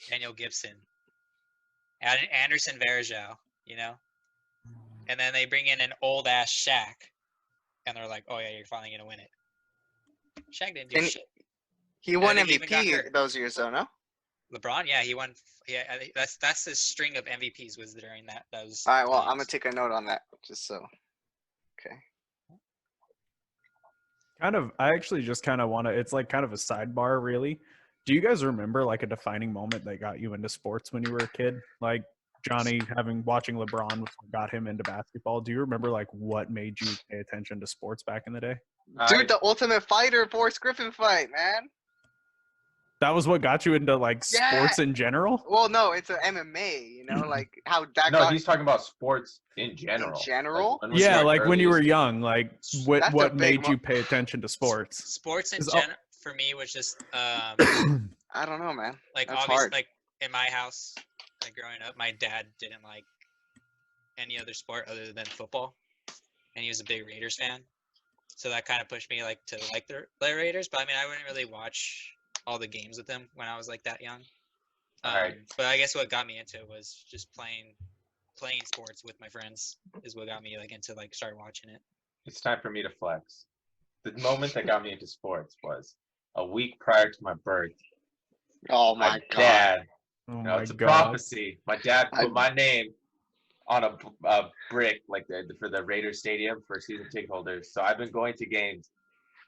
Daniel Gibson, Anderson Varejao, and then they bring in an old ass Shaq, and they're like, "Oh yeah, you're finally gonna win it." Shaq didn't do And shit. He won think he even got MVP hurt. those years, though, no? LeBron, yeah, he won. Yeah, I think that's his string of MVPs was during those. All right, well, I'm gonna games. take a note on that, just so. Okay. I actually just kind of want to, it's like kind of a sidebar, really. Do you guys remember like a defining moment that got you into sports when you were a kid? Like Johnny watching LeBron was what got him into basketball. Do you remember like what made you pay attention to sports back in the day? Dude, the Ultimate Fighter Forrest Griffin fight, man. That was what got you into like Yeah. sports in general? Well, no, it's a MMA. You know, like how that No, got he's talking about sports in general. in general. when we Yeah, were like when you were earliest- young, like That's a what big made you pay attention to sports? Sports in Is- general for me was just I don't know, man. like That's obviously hard. like in my house, like growing up, my dad didn't like any other sport other than football, and he was a big Raiders fan. So that kind of pushed me like to like the Raiders. But I mean, I wouldn't really watch all the games with them when I was like that young. Alright. But I guess what got me into it was just playing sports with my friends is what got me like into like start watching it. It's time for me to flex. The moment that got me into sports was a week prior to my birth. Oh my god. dad, Oh no, my it's a god. prophecy. My dad I- put my name on a brick like for the Raiders Stadium for season ticket holders. So I've been going to games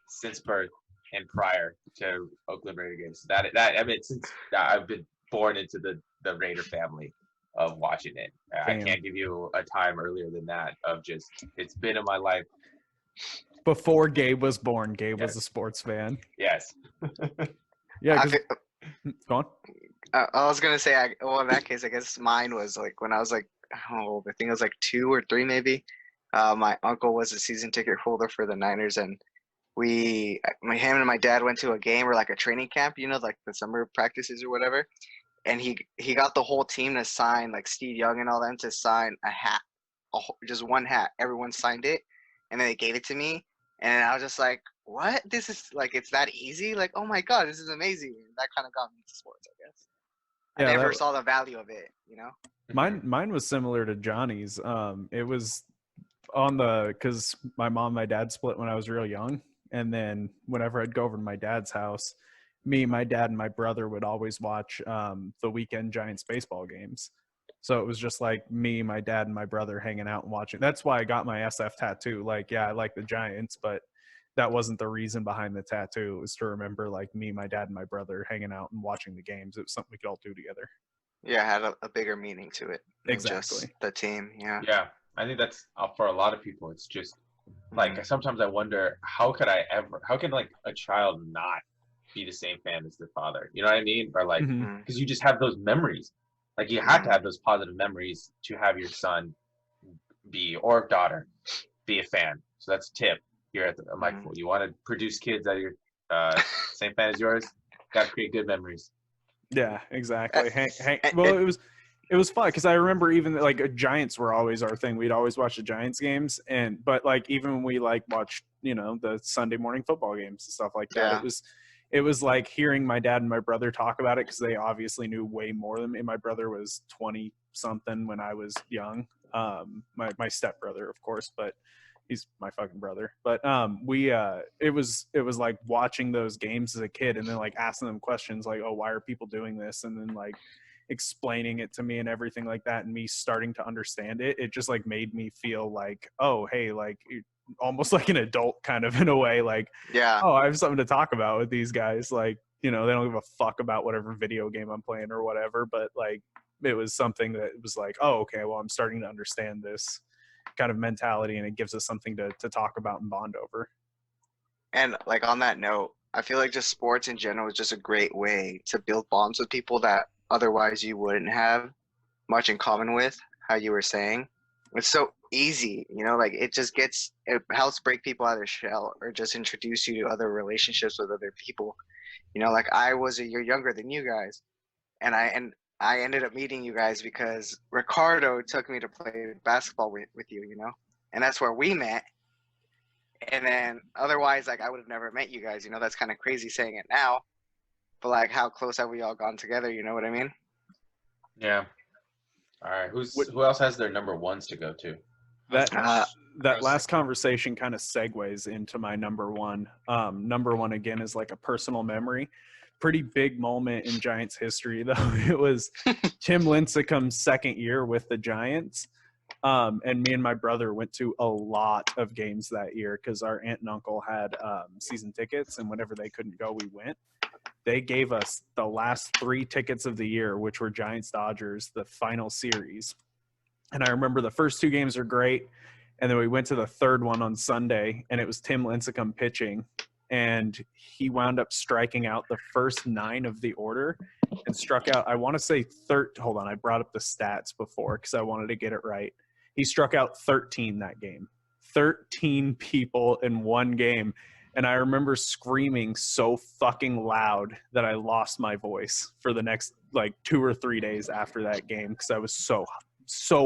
since birth and prior to Oakland Raider games. That I mean, since I've been born into the Raider family of watching it. I Damn. can't give you a time earlier than that of just it's been in my life. Before Gabe was born, Gabe was Yes. a sports fan. Yes. Yeah, I 'cause- fe- go on. I was gonna say, well, in that case, I guess mine was like when I was like, how old? I think I was like 2 or 3, maybe. My uncle was a season ticket holder for the Niners, and him and my dad went to a game or like a training camp, you know, like the summer practices or whatever. And he got the whole team to sign, like Steve Young and all them, to sign a hat, just one hat. Everyone signed it, and then they gave it to me, and I was just like, what? This is like, it's that easy? Like, oh my god, this is amazing. And that kind of got me into sports, I guess. Yeah, I never that- saw the value of it, you know? Mine was similar to Johnny's. It was on because my mom and my dad split when I was real young, and then whenever I'd go over to my dad's house, me, my dad, and my brother would always watch the weekend Giants baseball games. So it was just like me, my dad, and my brother hanging out and watching. That's why I got my SF tattoo. Like, yeah, I like the Giants, but that wasn't the reason behind the tattoo. It was to remember like me, my dad, and my brother hanging out and watching the games. It was something we could all do together. Yeah, it had a bigger meaning to it. Than Exactly. just the team, yeah. Yeah, I think that's for a lot of people. It's just like sometimes I wonder how can like a child not be the same fan as their father? You know what I mean? Or like Mhm. Mhm. because you just have those memories. Like you have to have those positive memories to have your son be or daughter be a fan. So that's a tip here at the Microphone. You want to produce kids that are your same fan as yours. Got to create good memories. Yeah, exactly. and- Well, it was fun because I remember even like Giants were always our thing. We'd always watch the Giants games, but like even when we like watched, you know, the Sunday morning football games and stuff like that, Yeah. it was like hearing my dad and my brother talk about it because they obviously knew way more than me. My brother was 20 something when I was young. My stepbrother, of course, but he's my fucking brother. But it was like watching those games as a kid and then like asking them questions like, oh, why are people doing this? And then like explaining it to me and everything like that, and me starting to understand it. It just like made me feel like, oh, hey, like almost like an adult kind of in a way, like, Yeah. oh, I have something to talk about with these guys. Like, you know, they don't give a fuck about whatever video game I'm playing or whatever, but like it was something that was like, oh, okay, well, I'm starting to understand this kind of mentality, and it gives us something to talk about and bond over. And like on that note, I feel like just sports in general is just a great way to build bonds with people that otherwise you wouldn't have much in common with, how you were saying. It's so easy, you know, like it helps break people out of their shell or just introduce you to other relationships with other people. You know, like I was a year younger than you guys, and I ended up meeting you guys because Ricardo took me to play basketball with you, you know, and that's where we met. And then otherwise, like I would have never met you guys, you know. That's kind of crazy saying it now, but like how close have we all gone together, you know what I mean? Yeah. All right. Who else has their number ones to go to? That last conversation kind of segues into my number one. Number one again is like a personal memory. Pretty big moment in Giants history though. It was Tim Lincecum's second year with the Giants. And me and my brother went to a lot of games that year because our aunt and uncle had season tickets, and whenever they couldn't go, we went. They gave us the last 3 tickets of the year, which were Giants Dodgers, the final series. And I remember the first 2 games were great. And then we went to the third one on Sunday, and it was Tim Lincecum pitching. And he wound up striking out the first 9 of the order and struck out, I want to say, hold on, I brought up the stats before because I wanted to get it right. He struck out 13 that game. 13 people in one game. And I remember screaming so fucking loud that I lost my voice for the next, 2 or 3 days after that game because I was so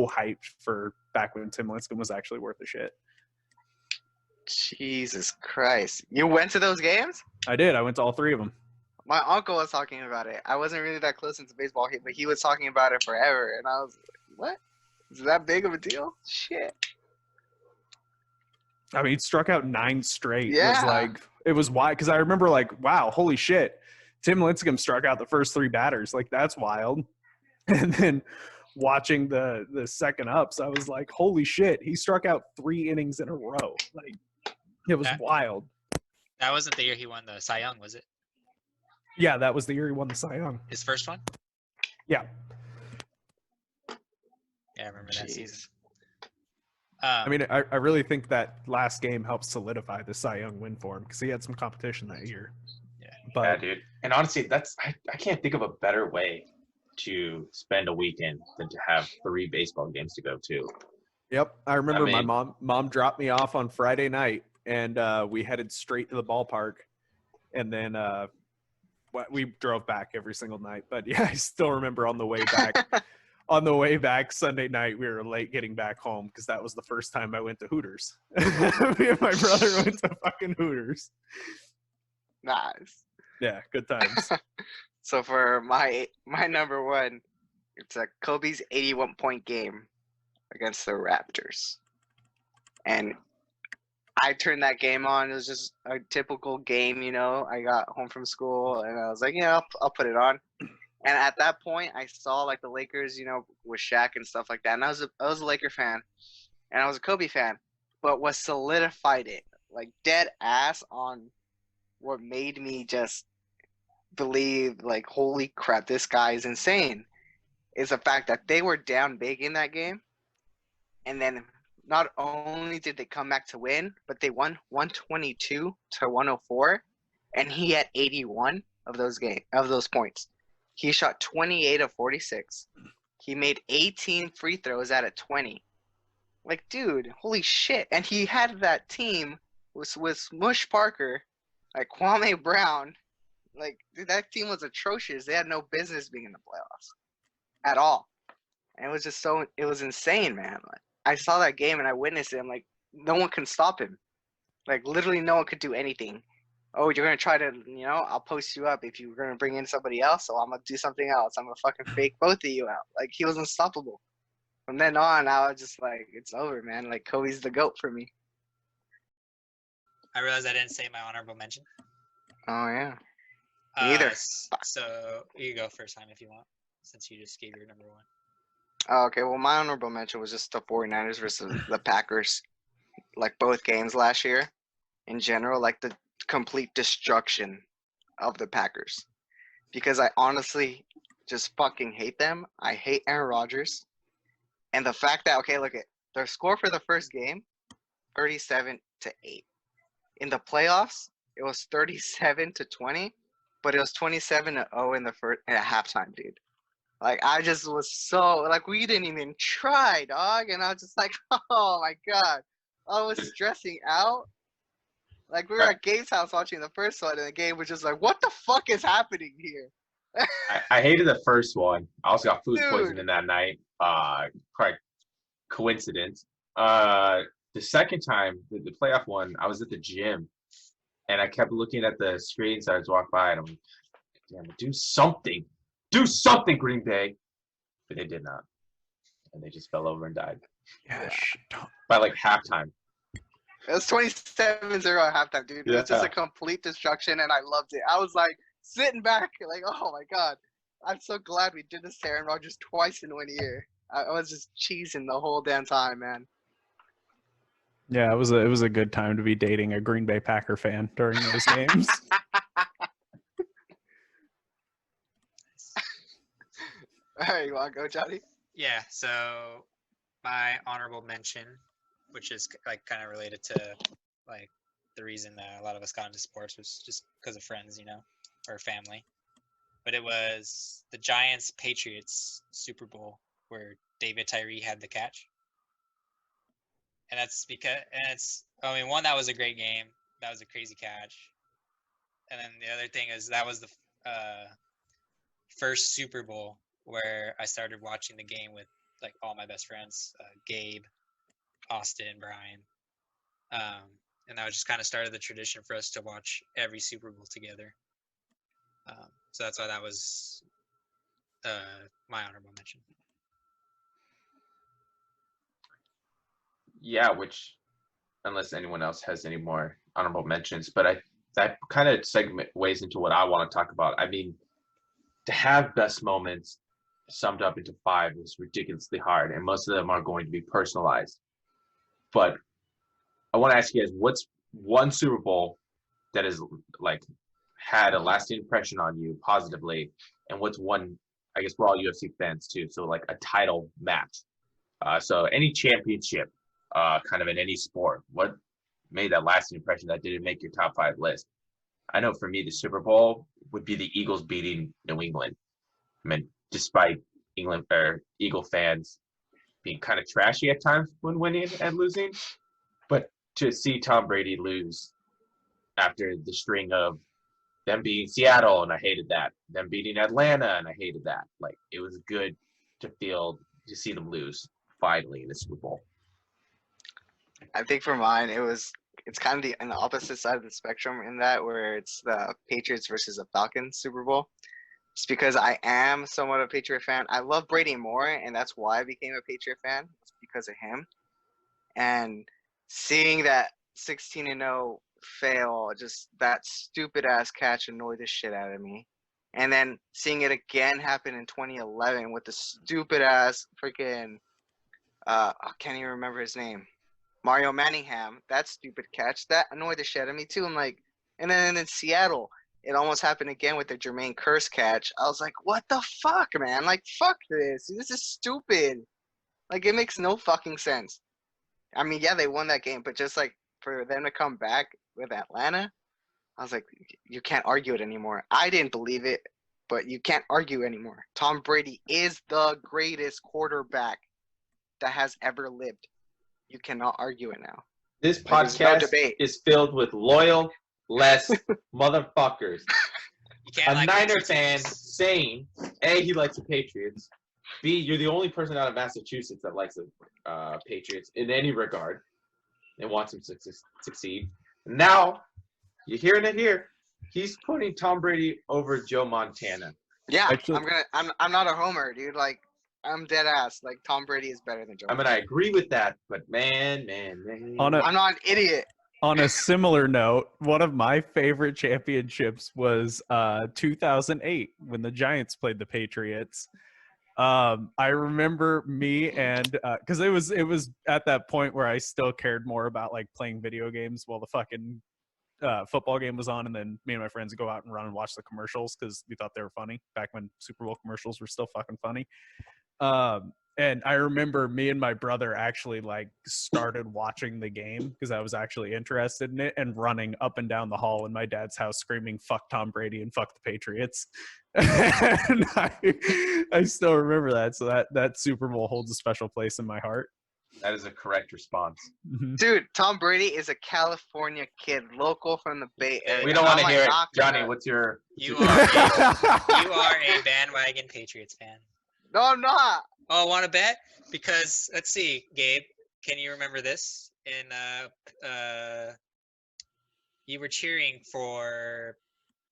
hyped for back when Tim Lincecum was actually worth a shit. Jesus Christ. You went to those games? I did. I went to all 3 of them. My uncle was talking about it. I wasn't really that close into baseball, but he was talking about it forever. And I was like, what? Is it that big of a deal? Shit. I mean, he struck out 9 straight. Yeah. It was wide because I remember wow, holy shit. Tim Lincecum struck out the first 3 batters. That's wild. And then watching the second ups, I was like, holy shit, he struck out 3 innings in a row. It was wild. That wasn't the year he won the Cy Young, was it? Yeah, that was the year he won the Cy Young. His first one? Yeah. Yeah, I remember that season. I mean, I really think that last game helped solidify the Cy Young win for him because he had some competition that year. Yeah. But Yeah, dude. And honestly, I can't think of a better way to spend a weekend than to have 3 baseball games to go to. Yep, I remember I mean- my mom dropped me off on Friday night, and we headed straight to the ballpark, and then we drove back every single night. But yeah, I still remember on the way back Sunday night, we were late getting back home because that was the first time I went to Hooters. Me and my brother went to fucking Hooters. Nice. Yeah, good times. So for my number 1, it's a Kobe's 81-point game against the Raptors. And I turned that game on. It was just a typical game, I got home from school and I was like, I'll put it on. And at that point, I saw the Lakers, with Shaq and stuff like that. And I was a Laker fan, and I was a Kobe fan. But what solidified it, dead ass on what made me just believe, holy crap, this guy is insane, is the fact that they were down big in that game. And then not only did they come back to win, but they won 122 to 104, and he had 81 of those points. He shot 28 of 46. He made 18 free throws out of 20. Dude, holy shit. And he had that team with Mush Parker, Kwame Brown. Dude, that team was atrocious. They had no business being in the playoffs at all. And it was just it was insane, man. I saw that game and I witnessed it. I'm like, no one can stop him. Literally no one could do anything. Oh, you're going to try to, I'll post you up if you're going to bring in somebody else, so I'm going to do something else. I'm going to fucking fake both of you out. He was unstoppable. From then on, I was just it's over, man. Kobe's the GOAT for me. I realized I didn't say my honorable mention. Oh, yeah. Neither. So you go first time if you want, since you just gave your number 1. Oh, okay, well, my honorable mention was just the 49ers versus the Packers. Both games last year in general, the complete destruction of the Packers, because I honestly just fucking hate them. I hate Aaron Rodgers, and the fact that look at their score for the first game, 37-8. In the playoffs, it was 37-20, but it was 27-0 in the first at halftime, dude. I just was so we didn't even try, dog, and I was just oh my god, I was stressing out. We were at Gabe's house watching the first one, and the game was just what the fuck is happening here? I hated the first one. I also got food Dude. poisoning that night. Quite coincidence. The second time, the playoff one, I was at the gym, and I kept looking at the screens as I walked by, and I'm like, damn it, do something. Do something, Green Bay. But they did not. And they just fell over and died. Yeah, By halftime. It was 27-0 at halftime, dude. It was just Yeah. a complete destruction, and I loved it. I was sitting back, oh my god. I'm so glad we did this to Aaron Rodgers twice in 1 year. I was just cheesing the whole damn time, man. Yeah, it was a good time to be dating a Green Bay Packer fan during those games. All right, you want to go, Johnny? Yeah, so my honorable mention, which is like kind of related to like the reason that a lot of us got into sports was just because of friends, or family. But it was the Giants Patriots Super Bowl where David Tyree had the catch. And that's because one, that was a great game. That was a crazy catch. And then the other thing is that was the first Super Bowl where I started watching the game with like all my best friends, Gabe, Austin, Brian. And that just kind of started the tradition for us to watch every Super Bowl together. So that's why that was my honorable mention. Yeah, which, unless anyone else has any more honorable mentions, but that kind of segues into what I want to talk about. I mean, to have best moments summed up into 5 is ridiculously hard, and most of them are going to be personalized. But I want to ask you guys, what's one Super Bowl that is like had a lasting impression on you positively, and what's one, I guess we're all UFC fans too, so like a title match. So any championship, kind of in any sport, what made that lasting impression that didn't make your top 5 list? I know for me, the Super Bowl would be the Eagles beating New England. I mean, despite Eagle fans being kind of trashy at times when winning and losing, but to see Tom Brady lose after the string of them beating Seattle, and I hated that, them beating Atlanta, and I hated that. Like, it was good to see them lose finally in the Super Bowl. I think for mine, it's kind of on the opposite side of the spectrum in that where it's the Patriots versus the Falcons Super Bowl. Just because I am somewhat a Patriot fan. I love Brady more, and that's why I became a Patriot fan. It's because of him. And seeing that 16-0 fail, just that stupid-ass catch annoyed the shit out of me. And then seeing it again happen in 2011 with the stupid-ass freaking I can't even remember his name. Mario Manningham, that stupid catch, that annoyed the shit out of me too. I'm like, and then in Seattle, it almost happened again with the Jermaine Kearse catch. I was like, what the fuck, man? Like, fuck this. This is stupid. Like, it makes no fucking sense. I mean, yeah, they won that game, but just like for them to come back with Atlanta, I was like, you can't argue it anymore. I didn't believe it, but you can't argue anymore. Tom Brady is the greatest quarterback that has ever lived. You cannot argue it now. This Like, podcast is filled with loyal, less motherfuckers. A Niner fan saying, A, he likes the Patriots. B, you're the only person out of Massachusetts that likes the Patriots in any regard and wants them to succeed. Now, you're hearing it here. He's putting Tom Brady over Joe Montana. Yeah, Actually- I'm not a homer, dude. Like, I'm dead ass. Like, Tom Brady is better than Joe. I mean, I agree with that, but man. On I'm not an idiot. On a similar note, one of my favorite championships was 2008 when the Giants played the Patriots. I remember me and because it was at that point where I still cared more about like playing video games while the fucking football game was on, and then me and my friends would go out and run and watch the commercials because we thought they were funny back when Super Bowl commercials were still fucking funny. And I remember me and my brother actually like started watching the game because I was actually interested in it and running up and down the hall in my dad's house screaming "fuck Tom Brady" and "fuck the Patriots." And I still remember that. So that Super Bowl holds a special place in my heart. That is a correct response. Dude, Tom Brady is a California kid, local from the Bay Area. We don't want to hear it. knocking Johnny, that. what's your... You are a bandwagon Patriots fan. No, I'm not. Oh, want to bet? Because let's see, Gabe, can you remember this? You were cheering for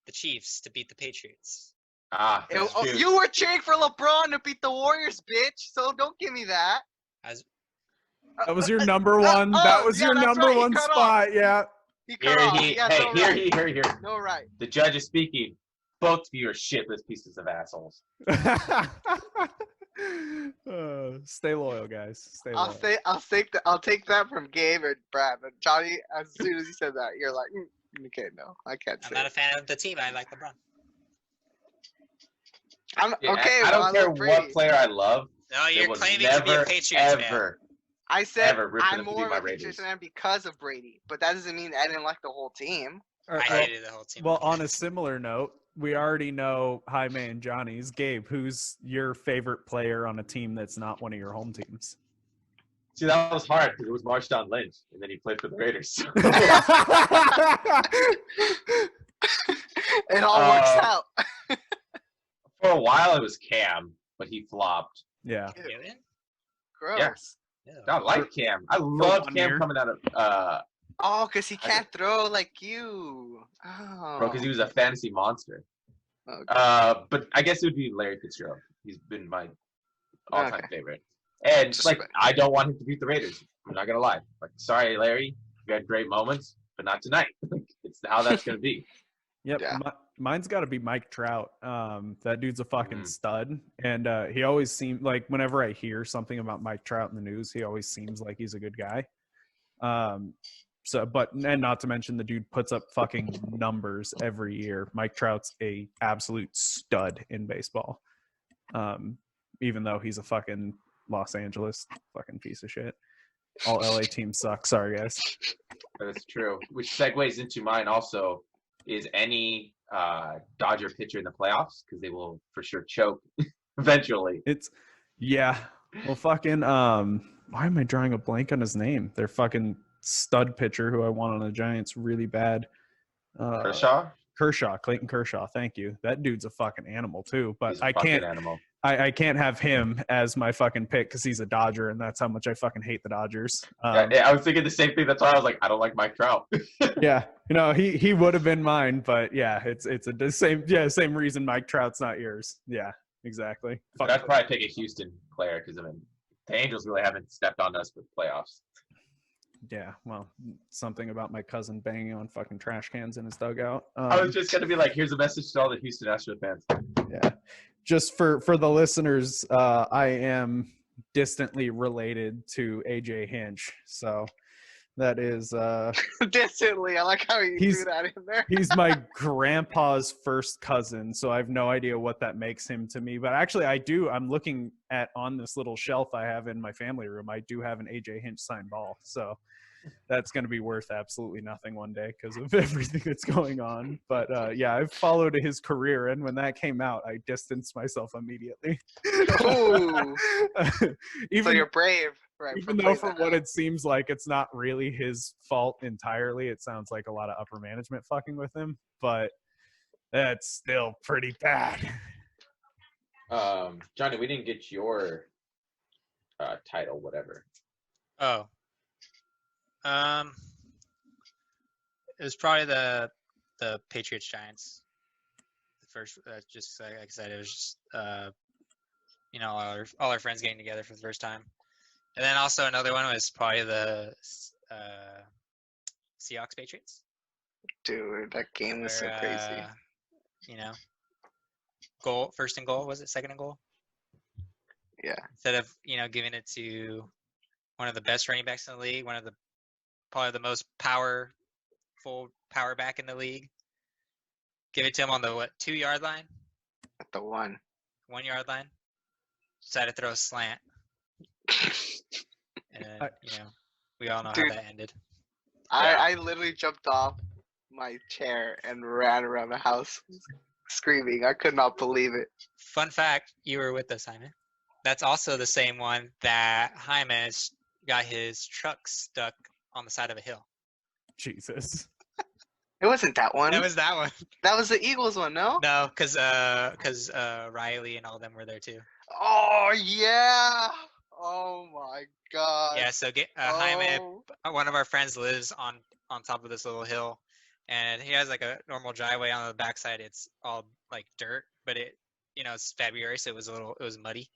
the Chiefs to beat the Patriots. Ah, that's true. You were cheering for LeBron to beat the Warriors, bitch. So don't give me that. That was your number one. That was your number right. one spot. Yeah. He cut off. He got no right. Here. No right. The judge is speaking. both of you are shitless pieces of assholes. Stay loyal, guys. Stay I'll loyal. say I'll take that from Gabe and Brad. But Johnny, as soon as you said that, you're like, okay, no, I can't I'm say. not a it. fan of the team. I like LeBron. I'm Yeah, okay. I well, don't care love what Brady. player I love. No, They you're will claiming to be a never, Patriots fan. ever, I said ever rip it I'm up to be more my of a Patriots Raiders. fan because of Brady, but that doesn't mean I didn't like the whole team. All right, I well, hated the whole team. well, on a similar note, we already know Jaime and Johnny's. Gabe, who's your favorite player on a team that's not one of your home teams? See, that was hard because it was Marshawn Lynch, and then he played for the Raiders. It all works Uh, out. For a while, it was Cam, but he flopped. Yeah. Really? Gross. Yeah. I like Cam. I love 1 Cam year. coming out of Oh, because he I can't throw like you. Oh. bro, because he was a fantasy monster. Okay. But I guess it would be Larry Fitzgerald. He's been my all-time Okay. favorite. And Just like, right. I don't want him to beat the Raiders. I'm not gonna lie. Like, sorry, Larry, you had great moments, but not tonight. Like, it's how that's gonna be. Yep. Yeah. Mine's got to be Mike Trout. That dude's a fucking Mhm. stud. And he always seemed like whenever I hear something about Mike Trout in the news, he always seems like he's a good guy. And not to mention the dude puts up fucking numbers every year. Mike Trout's a absolute stud in baseball. Even though he's a fucking Los Angeles fucking piece of shit. All LA teams suck. Sorry, guys. That's true. Which segues into mine also is any Dodger pitcher in the playoffs, because they will for sure choke eventually. Yeah. Well, fucking why am I drawing a blank on his name? Their fucking stud pitcher who I want on the Giants really bad. Kershaw, Clayton Kershaw. Thank you. That dude's a fucking animal too. But he's a I fucking can't. animal. I can't have him as my fucking pick because he's a Dodger, and that's how much I fucking hate the Dodgers. Yeah, I was thinking the same thing. That's why I was like, I don't like Mike Trout. Yeah, he would have been mine, but yeah, it's the same reason Mike Trout's not yours. Yeah, exactly. But I'd probably pick a Houston player because I mean, the Angels really haven't stepped on us with playoffs. Yeah, well, something about my cousin banging on fucking trash cans in his dugout. I was just gonna be like, here's a message to all the Houston Astros fans. Yeah, just for the listeners, I am distantly related to AJ Hinch, so that is Distantly. I like how you threw that in there. he's my grandpa's first cousin, so I have no idea what that makes him to me. But actually, I'm looking at on this little shelf I have in my family room. I do have an AJ Hinch signed ball, so that's going to be worth absolutely nothing one day because of everything that's going on. But yeah, I've followed his career, and when that came out, I distanced myself immediately. Ooh. So even you're brave. Right, even though from what it seems like it's not really his fault entirely, it sounds like a lot of upper management fucking with him, but that's still pretty bad. Johnny, we didn't get your title, whatever. Oh. It was probably the Patriots Giants. The first, just like I said, it was just all our friends getting together for the first time, and then also another one was probably the Seahawks Patriots. Dude, that game was so crazy. First and goal, was it second and goal? Yeah. Instead of giving it to one of the best running backs in the league, probably the most powerful power back in the league. Give it to him on the 2-yard line? At the 1 yard line. Decided to throw a slant. And we all know how that ended. I literally jumped off my chair and ran around the house screaming. I could not believe it. Fun fact, you were with us, Jaime. That's also the same one that Jaime got his truck stuck on the side of a hill. Jesus. It wasn't that one. That was that one. That was the Eagles one, no? No, because Riley and all them were there too. Oh, yeah. Oh, my God. Yeah, so Jaime, one of our friends, lives on top of this little hill, and he has like a normal driveway. On the backside, it's all like dirt, but it's February, so it was muddy.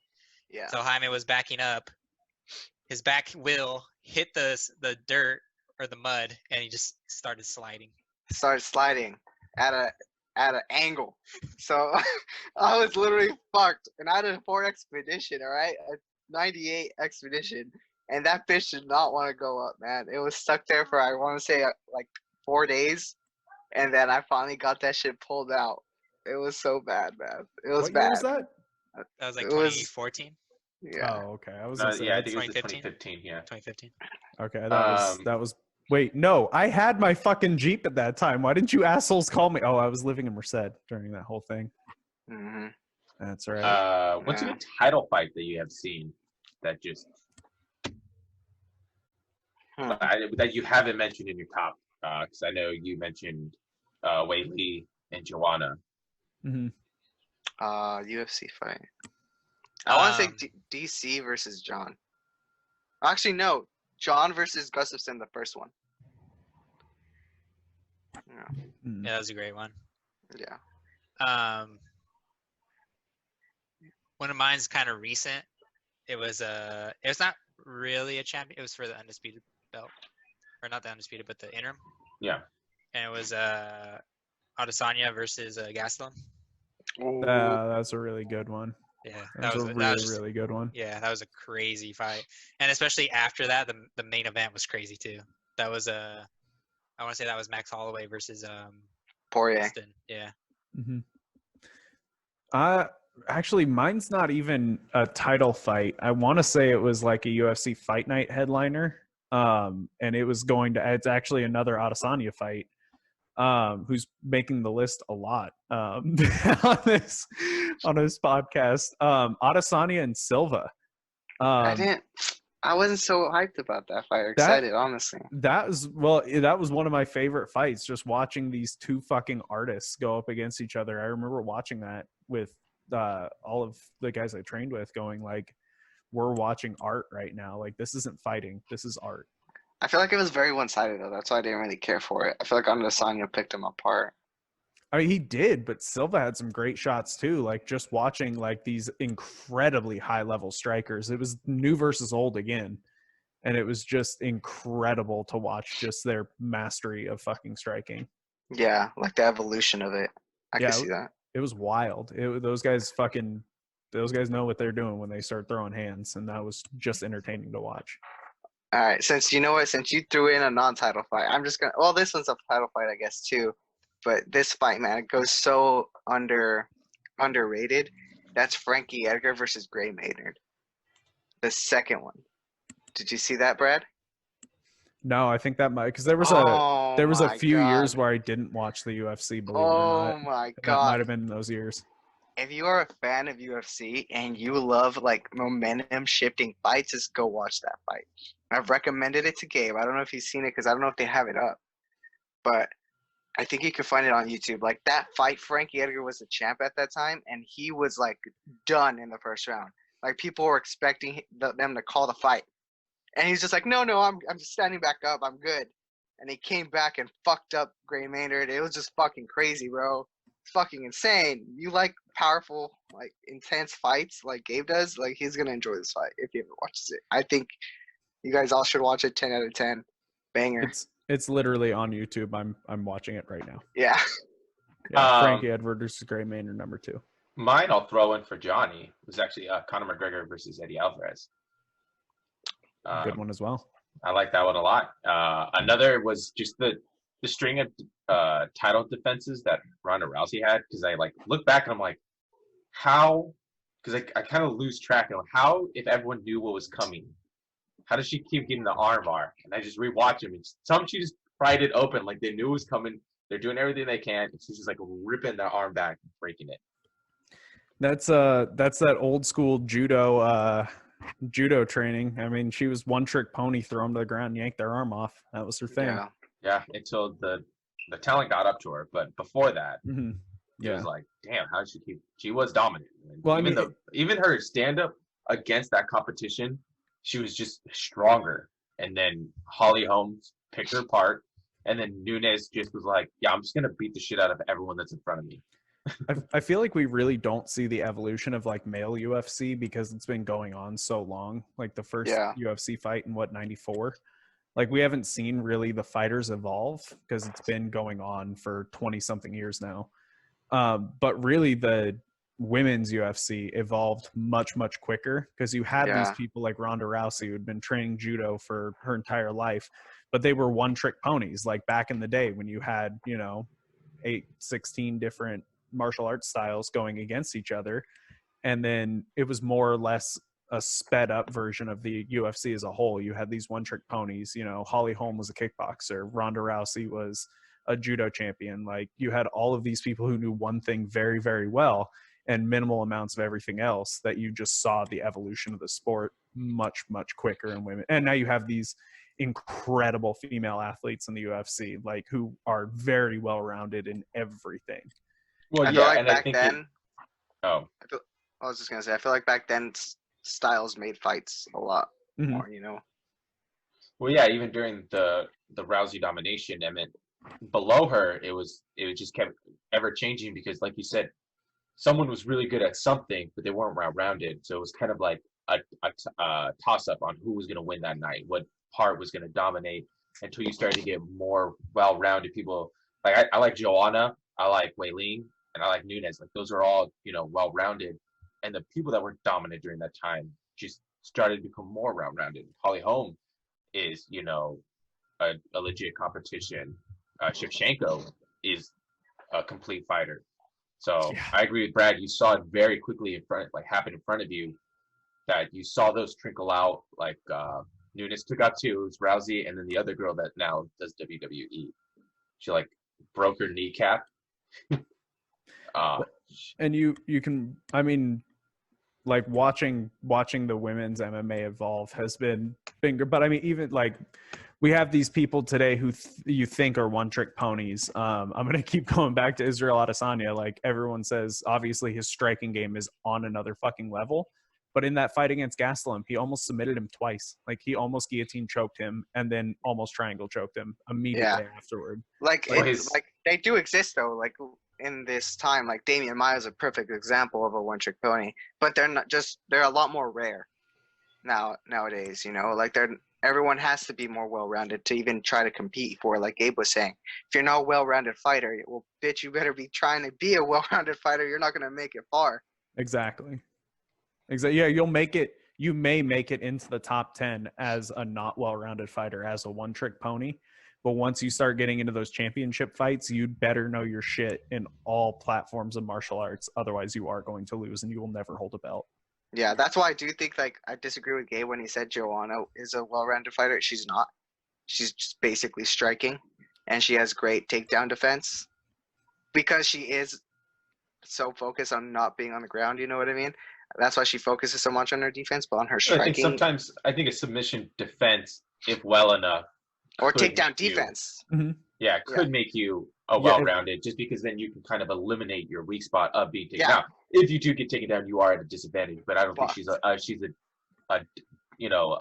Yeah. So Jaime was backing up. His back wheel hit the dirt or the mud, and he just started sliding. Started sliding at at an angle. So I was literally fucked. And I had a 4 expedition, all right? A 98 expedition. And that fish did not want to go up, man. It was stuck there for, I want to say, like 4 days. And then I finally got that shit pulled out. It was so bad, man. It was What year bad. was that? That was like It was- 2014, Yeah. Oh, okay. I was No, gonna say, yeah, I think it was 2015? 2015. Yeah. 2015. okay, Um, that was. Wait, no, I had my fucking Jeep at that time. Why didn't you assholes call me? Oh, I was living in Merced during that whole thing. Hmm. That's right. What's a Yeah. good title fight that you have seen that just that you haven't mentioned in your top? Because I know you mentioned Wei Li and Joanna. Hmm. UFC fight. I want to say Um, DC versus John. Actually, no. John versus Gustafson, the first one. Yeah. Mm. Yeah, that was a great one. Yeah. One of mine's kind of recent. It was not really a champion. It was for the undisputed belt, or not the undisputed, but the interim. Yeah. And it was Adesanya versus Gastelum. That's a really good one. Yeah, That was a that really, was just, really good one. yeah, that was a crazy fight, and especially after that, the main event was crazy too. That was I want to say that was Max Holloway versus Poirier. Austin. Yeah. Hmm. Actually, mine's not even a title fight. I want to say it was like a UFC Fight Night headliner. And it was it's actually another Adesanya fight. Who's making the list a lot on this podcast. Adesanya and Silva. I wasn't so hyped about that fight. Or excited, honestly. That was one of my favorite fights. Just watching these two fucking artists go up against each other. I remember watching that with all of the guys I trained with, going like, "We're watching art right now. Like, this isn't fighting. This is art." I feel like it was very one-sided though. That's why I didn't really care for it. I feel like Adesanya picked him apart. I mean, he did, but Silva had some great shots too. Like, just watching like these incredibly high-level strikers. It was new versus old again, and it was just incredible to watch just their mastery of fucking striking. Yeah, like the evolution of it. I Yeah, can see that. It was wild. Those guys know what they're doing when they start throwing hands, and that was just entertaining to watch. All right, since you threw in a non-title fight, I'm just gonna. Well, this one's a title fight, I guess, too. But this fight, man, it goes so underrated. That's Frankie Edgar versus Gray Maynard. The second one. Did you see that, Brad? No, I think that might, because there was a few years where I didn't watch the UFC. Believe it or not, my that God! might have been in those years. If you are a fan of UFC and you love like momentum shifting fights, just go watch that fight. I've recommended it to Gabe. I don't know if he's seen it because I don't know if they have it up, but I think you can find it on YouTube. Like that fight, Frankie Edgar was the champ at that time, and he was like done in the first round. Like people were expecting them to call the fight, and he's just like, no, I'm just standing back up. I'm good. And he came back and fucked up Gray Maynard. It was just fucking crazy, bro. Fucking insane. You like powerful, like intense fights like Gabe does, like he's gonna enjoy this fight if he ever watches it. I think you guys all should watch it. 10 out of 10. Banger. It's literally on YouTube. I'm watching it right now. Yeah. Yeah, Frankie Edwards versus Gray Maynard, number 2. Mine, I'll throw in for Johnny, was actually Conor McGregor versus Eddie Alvarez. Good one as well. I like that one a lot. Another was just the string of title defenses that Ronda Rousey had, because I like look back and I'm like, how? Because I kind of lose track of how, if everyone knew what was coming, how does she keep getting the armbar? And I just rewatch them, and some she just pried it open like they knew it was coming. They're doing everything they can. And she's just like ripping their arm back and breaking it. That's that old school judo training. I mean, she was one trick pony, throw them to the ground, yank their arm off. That was her thing. Yeah, until the talent got up to her. But before that, Mm-hmm. it was like, damn, how did she keep? She was dominant. And well, even her stand up against that competition, she was just stronger. And then Holly Holmes picked her apart, and then Nunes just was like, yeah, I'm just gonna beat the shit out of everyone that's in front of me. I feel like we really don't see the evolution of like male UFC because it's been going on so long. Like the first UFC fight in 94? Like we haven't seen really the fighters evolve because it's been going on for 20 something years now. But really, the women's UFC evolved much, much quicker because you had these Yeah. people like Ronda Rousey who had been training judo for her entire life, but they were one-trick ponies. Like back in the day when you had, 16 different martial arts styles going against each other. And then it was more or less a sped up version of the UFC as a whole. You had these one-trick ponies. Holly Holm was a kickboxer. Ronda Rousey was a judo champion. Like you had all of these people who knew one thing very, very well and minimal amounts of everything else, that you just saw the evolution of the sport much, much quicker in women. And now you have these incredible female athletes in the UFC, like who are very well rounded in everything. Well, I feel yeah, like and I back think then, oh, I was just gonna say, I feel like back then styles made fights a lot Mhm. more. well, yeah, even during the Rousey domination, I mean, below her, it just kept ever changing because, like you said, someone was really good at something, but they weren't well-rounded. So it was kind of like a toss-up on who was going to win that night, what part was going to dominate, until you started to get more well-rounded people. Like I like Joanna, I like Weilin, and I like Nunes. Like those are all well-rounded, and the people that were dominant during that time just started to become more well-rounded. Holly Holm is a legit competition. Shevchenko is a complete fighter. So Yeah. I agree with Brad. You saw it very quickly happen in front of you. That you saw those trickle out. Like Nunes took out two. It was Rousey, and then the other girl that now does WWE. She broke her kneecap. And you can, I mean, like watching the women's MMA evolve has been good. But I mean, even like we have these people today who you think are one-trick ponies. I'm going to keep going back to Israel Adesanya. Like everyone says, obviously his striking game is on another fucking level. But in that fight against Gastelum, he almost submitted him twice. Like he almost guillotine choked him and then almost triangle choked him immediately afterward. Like Well, they do exist though. Like in this time, like Damian Maya is a perfect example of a one-trick pony, but they're a lot more rare nowadays. Like everyone has to be more well-rounded to even try to compete for. Like Gabe was saying, if you're not a well-rounded fighter, well, bitch, you better be trying to be a well-rounded fighter. You're not gonna make it far. Exactly. Yeah, you may make it into the top 10 as a not well-rounded fighter, as a one-trick pony. But once you start getting into those championship fights, you'd better know your shit in all platforms of martial arts. Otherwise, you are going to lose and you will never hold a belt. Yeah, that's why I do think I disagree with Gabe when he said Joanna is a well-rounded fighter. She's not. She's just basically striking, and she has great takedown defense because she is so focused on not being on the ground. You know what I mean? That's why she focuses so much on her defense, but on her striking. I think a submission defense, if well enough, or could takedown make you- defense. could make you well-rounded, just because then you can kind of eliminate your weak spot of being taken Yeah. out. If you do get taken down, you are at a disadvantage. But I don't think she's a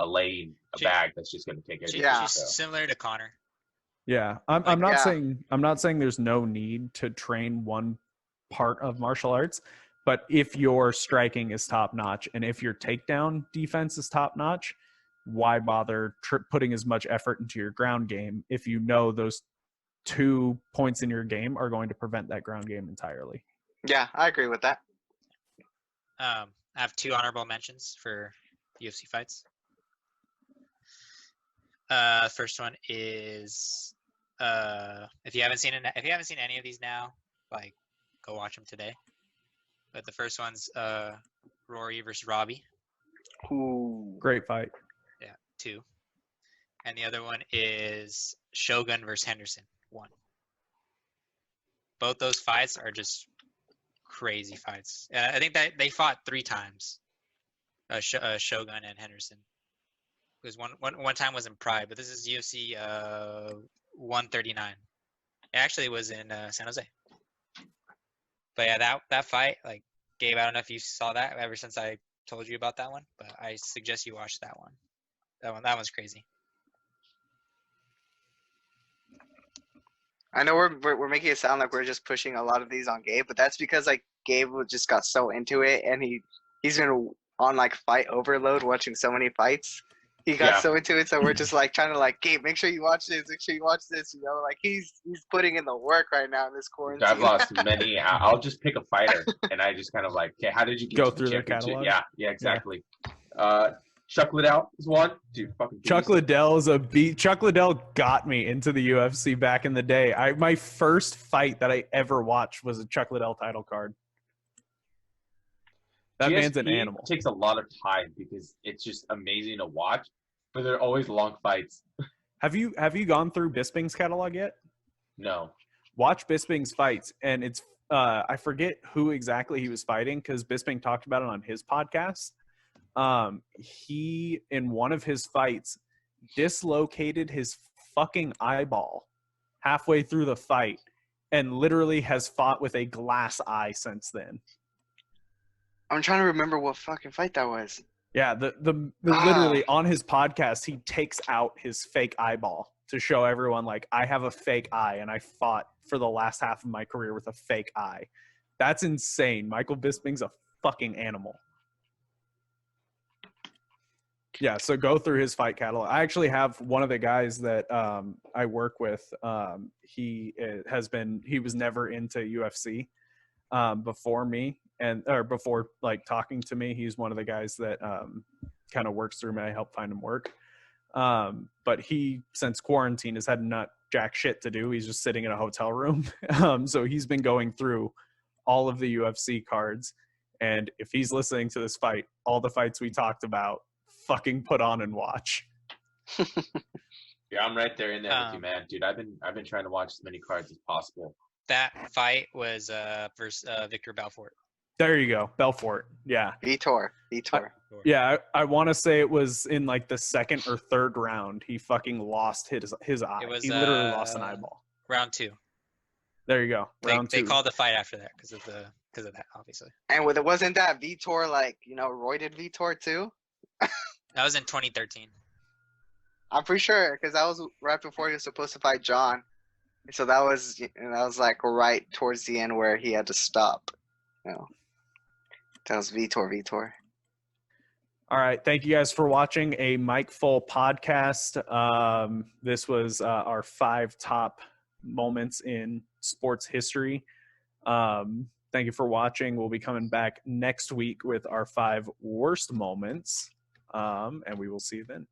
lane, a bag that's just going to take it. She's similar to Connor. Yeah, I'm not saying there's no need to train one part of martial arts, but if your striking is top notch and if your takedown defense is top notch, why bother putting as much effort into your ground game if you know those 2 points in your game are going to prevent that ground game entirely? Yeah, I agree with that. I have 2 honorable mentions for UFC fights. First one is if you haven't seen any of these now, go watch them today. But the first one's Rory versus Robbie. Ooh. Great fight. Yeah, 2. And the other one is Shogun versus Henderson, 1. Both those fights are just crazy fights. I think that they fought 3 times. Shogun and Henderson. Because one time was in Pride, but this is UFC 139. It actually was in San Jose. But yeah, that fight, Gabe, I don't know if you saw that ever since I told you about that one, but I suggest you watch that one. That one's crazy. I know we're making it sound like we're just pushing a lot of these on Gabe, but that's because Gabe just got so into it, and he's been on fight overload watching so many fights He got Yeah. so into it, so we're just like trying to like, Gabe, make sure you watch this. Make sure you watch this. You know, like he's putting in the work right now in this quarantine. I've lost many. I'll just pick a fighter, and I just kind of like, okay, how did you get Go to the through their championship? catalog? Yeah, exactly. Chuck Liddell is one. Dude, fucking beast. Chuck Liddell is a beat. Chuck Liddell got me into the UFC back in the day. My first fight that I ever watched was a Chuck Liddell title card. That man's an GSP animal. takes a lot of time because it's just amazing to watch, but they're always long fights. Have you gone through Bisping's catalog yet? No. Watch Bisping's fights, and it's I forget who exactly he was fighting because Bisping talked about it on his podcast. He in one of his fights dislocated his fucking eyeball halfway through the fight and literally has fought with a glass eye since then. I'm trying to remember what fucking fight that was. Yeah, the literally on his podcast he takes out his fake eyeball to show everyone like I have a fake eye and I fought for the last half of my career with a fake eye. That's insane. Michael Bisping's a fucking animal. Yeah, so go through his fight catalog. I actually have one of the guys that I work with. He was never into UFC before me or before like talking to me. He's one of the guys that kind of works through me. I help find him work. But he, since quarantine, has had not jack shit to do. He's just sitting in a hotel room. So he's been going through all of the UFC cards. And if he's listening to this fight, all the fights we talked about, fucking put on and watch. Yeah, I'm right there in there with you, man. Dude, I've been trying to watch as many cards as possible. That fight was versus Victor Belfort. There you go. Belfort. Yeah. Vitor. Yeah, I want to say it was in like the second or third round. He fucking lost his eye. It was, He literally lost an eyeball. Round 2. There you go. Round They 2. called the fight after that because of that, obviously. And wasn't that Vitor like, you know, roided Vitor too? That was in 2013. I'm pretty sure because that was right before he was supposed to fight John. So that was like right towards the end where he had to stop. You know, that was Vitor. All right. Thank you guys for watching a Mike Full podcast. This was our 5 top moments in sports history. Thank you for watching. We'll be coming back next week with our 5 worst moments. And we will see you then.